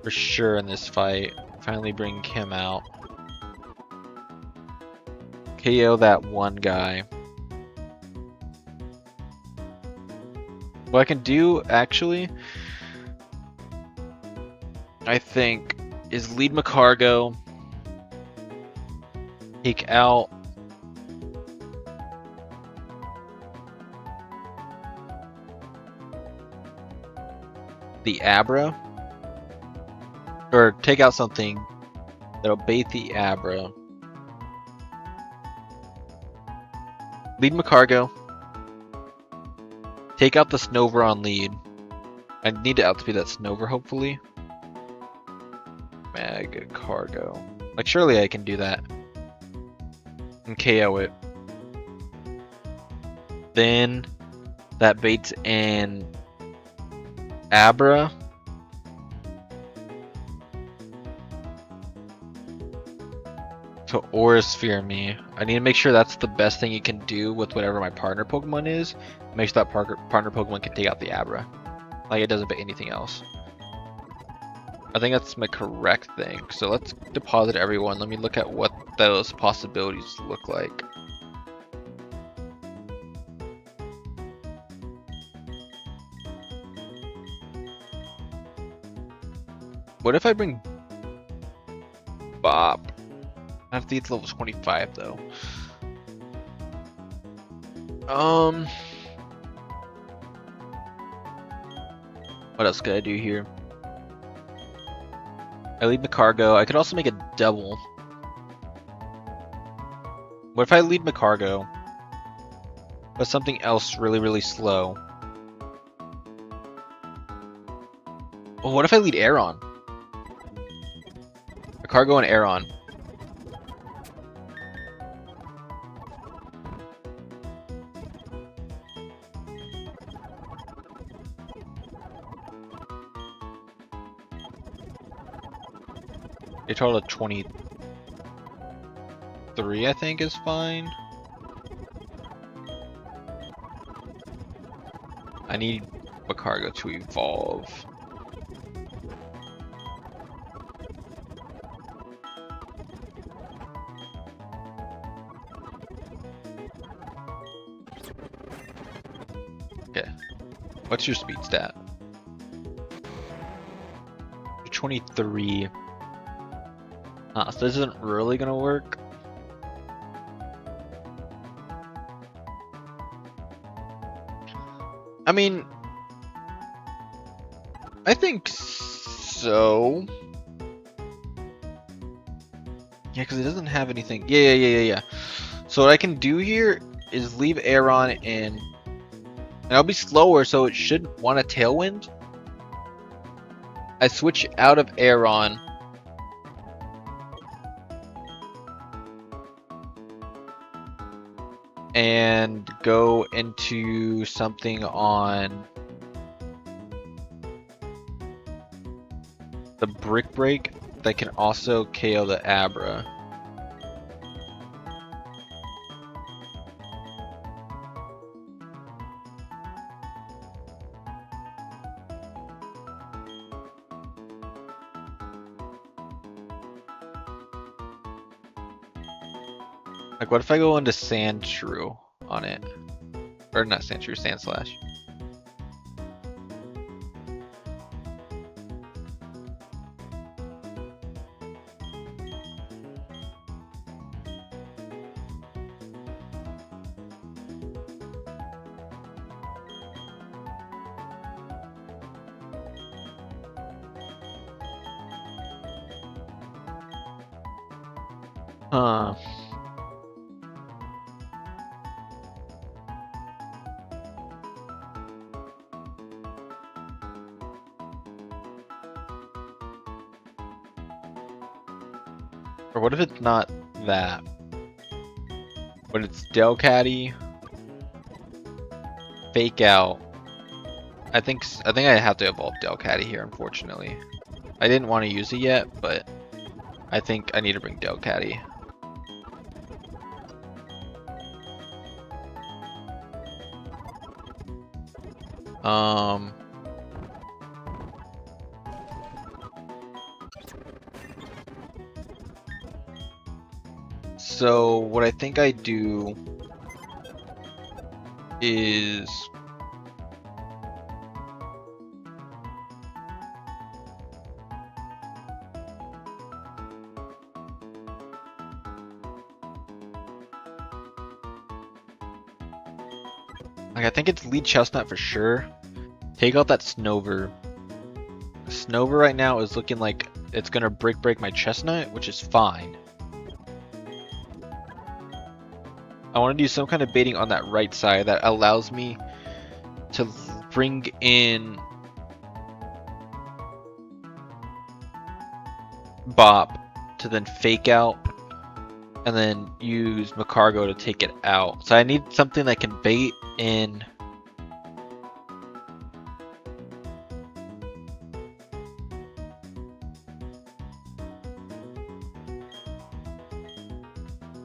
Speaker 2: for sure in this fight. Finally bring him out. KO that one guy. What I can do, actually, I think, is lead Macargo, take out the Abra, or take out something that'll bait the Abra. Lead Macargo. Take out the Snover on lead. I need to outspeed that Snover, hopefully. Mega Cargo. Like, surely I can do that. And KO it. Then, that baits in Abra. To Aura Sphere me. I need to make sure that's the best thing you can do with whatever my partner Pokemon is. Make sure that partner Pokemon can take out the Abra. Like it doesn't bait anything else. I think that's my correct thing. So let's deposit everyone. Let me look at what those possibilities look like. What if I bring Bob? I have to get to level 25 though. What else could I do here? I lead Macargo. I could also make a double. What if I lead Macargo, but something else really slow? Well, what if I lead Aeron? Macargo and Aeron. A total of 23, I think, is fine. I need Macargo to evolve. Okay. What's your speed stat? 23. So this isn't really gonna work. I mean, I think so. Yeah, because it doesn't have anything. Yeah. So what I can do here is leave Aeron in, and I'll be slower, so it should want a Tailwind. I switch out of Aeron. And go into something on the Brick Break that can also KO the Abra. Like, what if I go into Sandshrew on it? Or not Sandshrew, Sandslash. Huh. Or what if it's not that? But it's Delcatty, Fake Out. I think I have to evolve Delcatty here, unfortunately. I didn't want to use it yet, but I think I need to bring Delcatty. So what I think I do is like, I think it's lead chestnut for sure. Take out that Snover. Snover right now is looking like it's gonna break my chestnut, which is fine. I want to do some kind of baiting on that right side that allows me to bring in Bop to then fake out and then use Macargo to take it out. So I need something that can bait in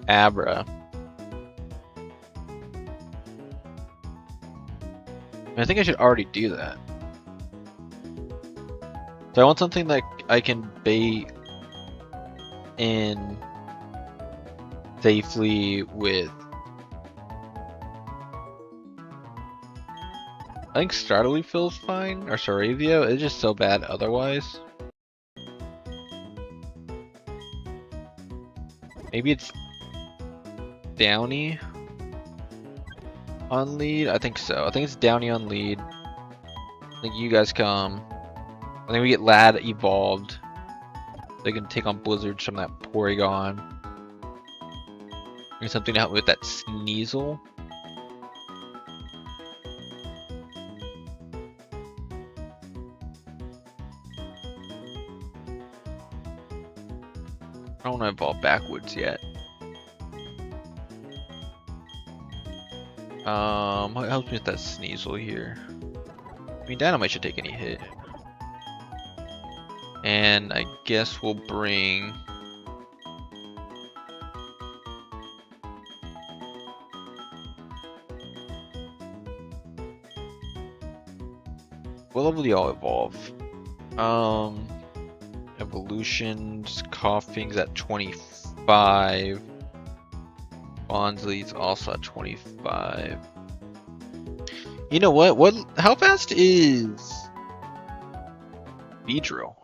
Speaker 2: Abra. I think I should already do that. So I want something that I can bait in safely with. I think Startly feels fine, or Saravio. It's just so bad otherwise. Maybe it's Downy on lead. I think so. I think it's Downy on lead. I think you guys come. I think we get Lad evolved. They can take on Blizzards from that Porygon. Need something to help me with that Sneasel. I don't want to evolve backwards yet. What helps me with that Sneasel here? I mean, Dynamite should take any hit. And I guess we'll bring... What level do y'all evolve? Evolutions, Coughing's at 25. Bonsly's also at 25. You know what? How fast is Beedrill?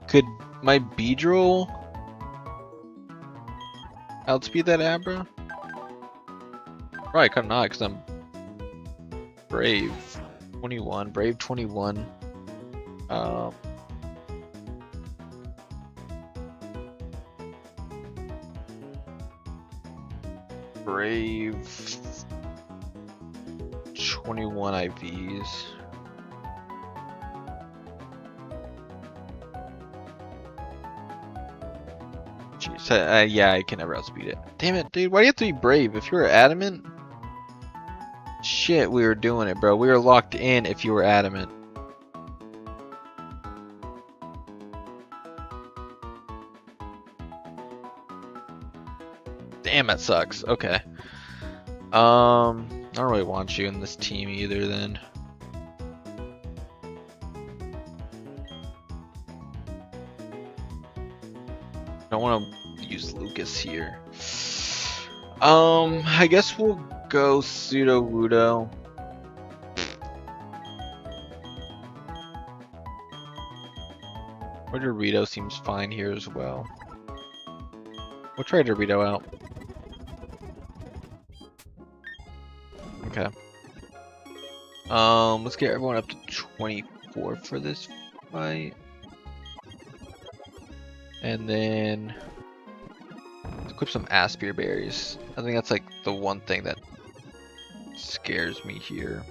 Speaker 2: Could my Beedrill outspeed that Abra? Probably could not, because I'm Brave 21. Brave 21. Brave 21 IVs. Jeez, yeah, I can never outspeed it. Damn it, dude, why do you have to be brave? If you were adamant, shit, we were doing it, bro. We were locked in if you were adamant. Damn, that sucks. Okay. I don't really want you in this team either then. Don't want to use Lucas here. I guess we'll go Sudowoodo. Or Dorito seems fine here as well. We'll try Dorito out. Okay. Let's get everyone up to 24 for this fight. And then let's equip some Aspir berries. I think that's like the one thing that scares me here.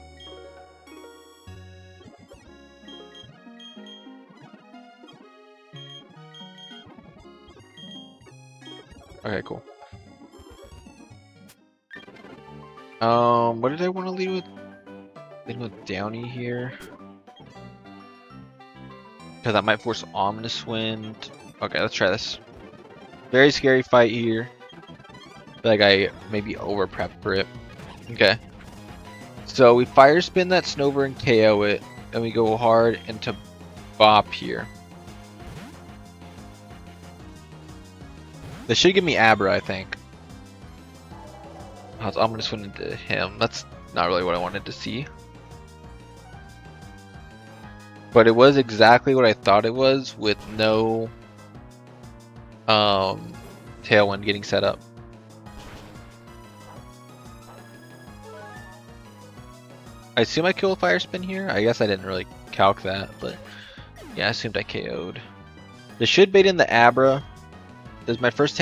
Speaker 2: Okay, cool. What did I want to lead with? Lead with Downy here. Because that might force Ominous Wind. Okay, let's try this. Very scary fight here. Feel like I maybe over prepped for it. Okay. So we fire spin that Snover and KO it. And we go hard into Bop here. This should give me Abra, I think. I'm gonna swing into him. That's not really what I wanted to see. But it was exactly what I thought it was, with no Tailwind getting set up. I assume I kill a Fire Spin here. I guess I didn't really calc that, but yeah, I assumed I KO'd. This should bait in the Abra. This is my first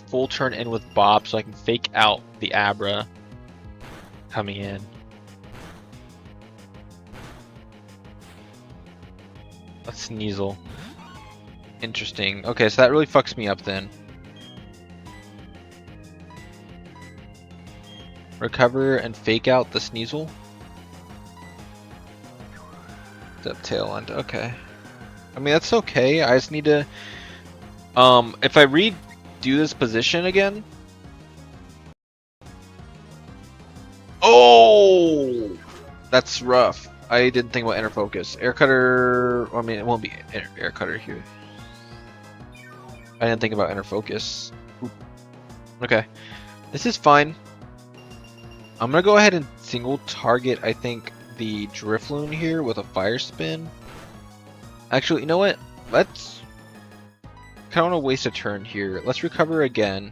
Speaker 2: full turn in with Bob, so I can fake out the Abra coming in. A Sneasel. Interesting. Okay, so that really fucks me up then. Recover and fake out the Sneasel. Up tail end. Okay. I mean, that's okay. I just need to if I redo this position again. Oh, that's rough. I didn't think about inner focus. Air cutter. I mean, it won't be air cutter here. I didn't think about inner focus. Oop. Okay, this is fine. I'm gonna go ahead and single target, I think, the Drifloon here with a Fire Spin. Actually, you know what? Let's kind of want to waste a turn here. Let's recover again.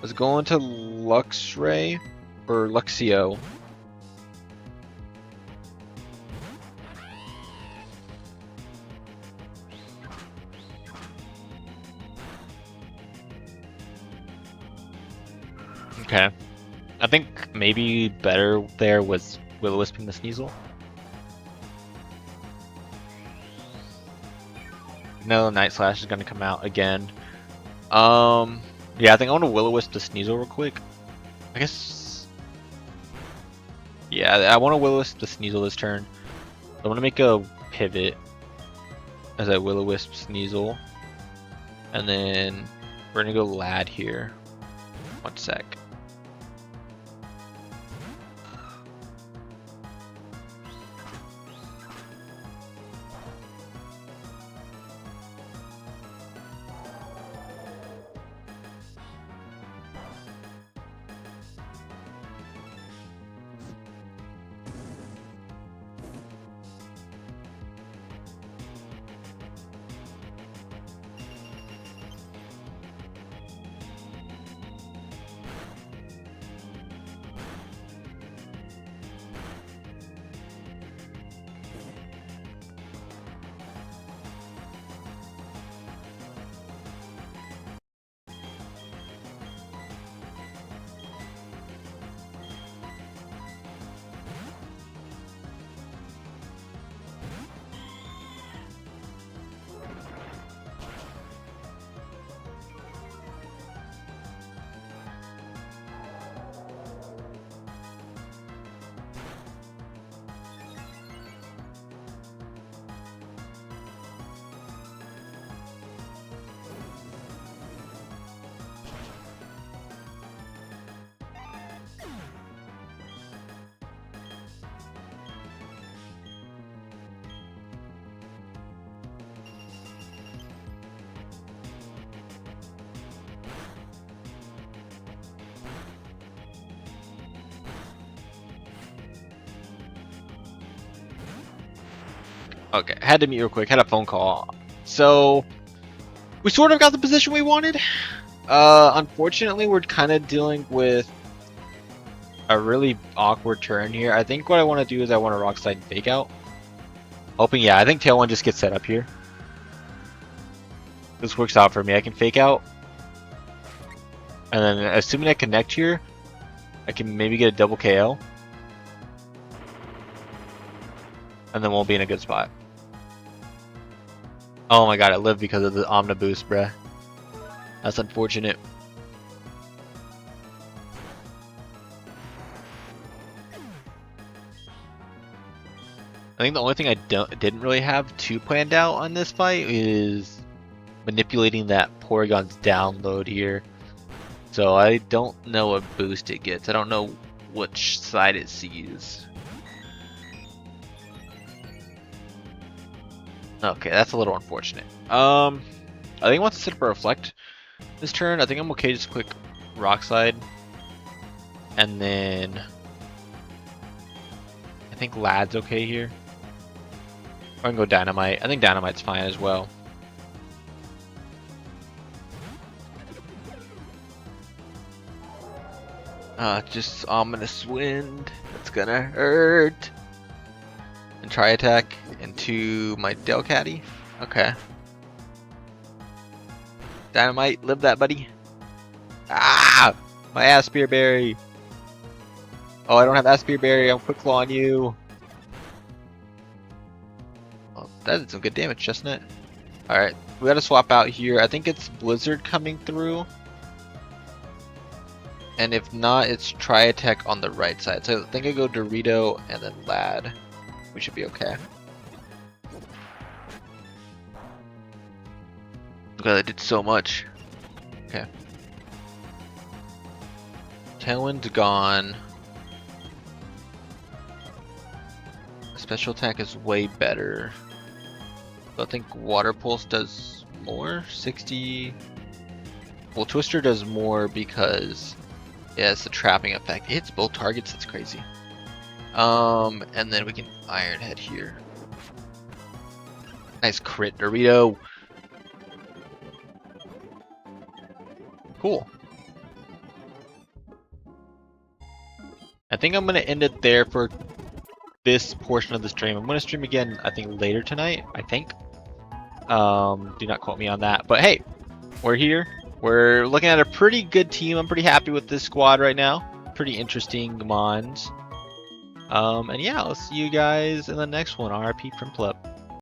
Speaker 2: Let's go into Luxray or Luxio. Okay. I think maybe better there was Will-O-Wisping the Sneasel. No, Night Slash is gonna come out again. Yeah, I think I want to Will-O-Wisp the Sneasel real quick. I guess. Yeah, I want to Will-O-Wisp the Sneasel this turn. I want to make a pivot as I Will-O-Wisp Sneasel, and then we're gonna go Lad here. 1 sec. Okay, had to meet real quick, had a phone call. So, we sort of got the position we wanted. Unfortunately, we're kind of dealing with a really awkward turn here. I think what I want to do is I want to Rock Slide and Fake Out. Hoping, yeah, I think Tailwind just gets set up here. This works out for me. I can Fake Out. And then, assuming I connect here, I can maybe get a double KO. And then we'll be in a good spot. Oh my god, I lived because of the Omniboost, bruh. That's unfortunate. I think the only thing I didn't really have too planned out on this fight is manipulating that Porygon's download here. So I don't know what boost it gets. I don't know which side it sees. Okay, that's a little unfortunate. I think he wants to set up a reflect this turn. I think I'm okay just click rock slide. And then I think Lad's okay here. Or I can go dynamite. I think dynamite's fine as well. Just ominous wind. It's gonna hurt. And try attack into my Delcatty. Okay. Dynamite, live that, buddy. Ah! My ass Spearberry. Oh, I don't have that Spearberry. I'm quick claw on you. Oh, that did some good damage, Chestnut. Alright, we gotta swap out here. I think it's Blizzard coming through. And if not, it's try attack on the right side. So I think I go Dorito and then Lad. We should be okay. God, I did so much. Okay. Tailwind's gone. Special attack is way better. So I think Water Pulse does more. 60. Well, Twister does more because it's the trapping effect. It hits both targets. That's crazy. And then we can Iron Head here. Nice crit, Dorito. Cool. I think I'm gonna end it there for this portion of the stream. I'm gonna stream again, I think later tonight. I think. Do not quote me on that. But hey, we're here. We're looking at a pretty good team. I'm pretty happy with this squad right now. Pretty interesting mons. And yeah, I'll see you guys in the next one. RIP Primplep.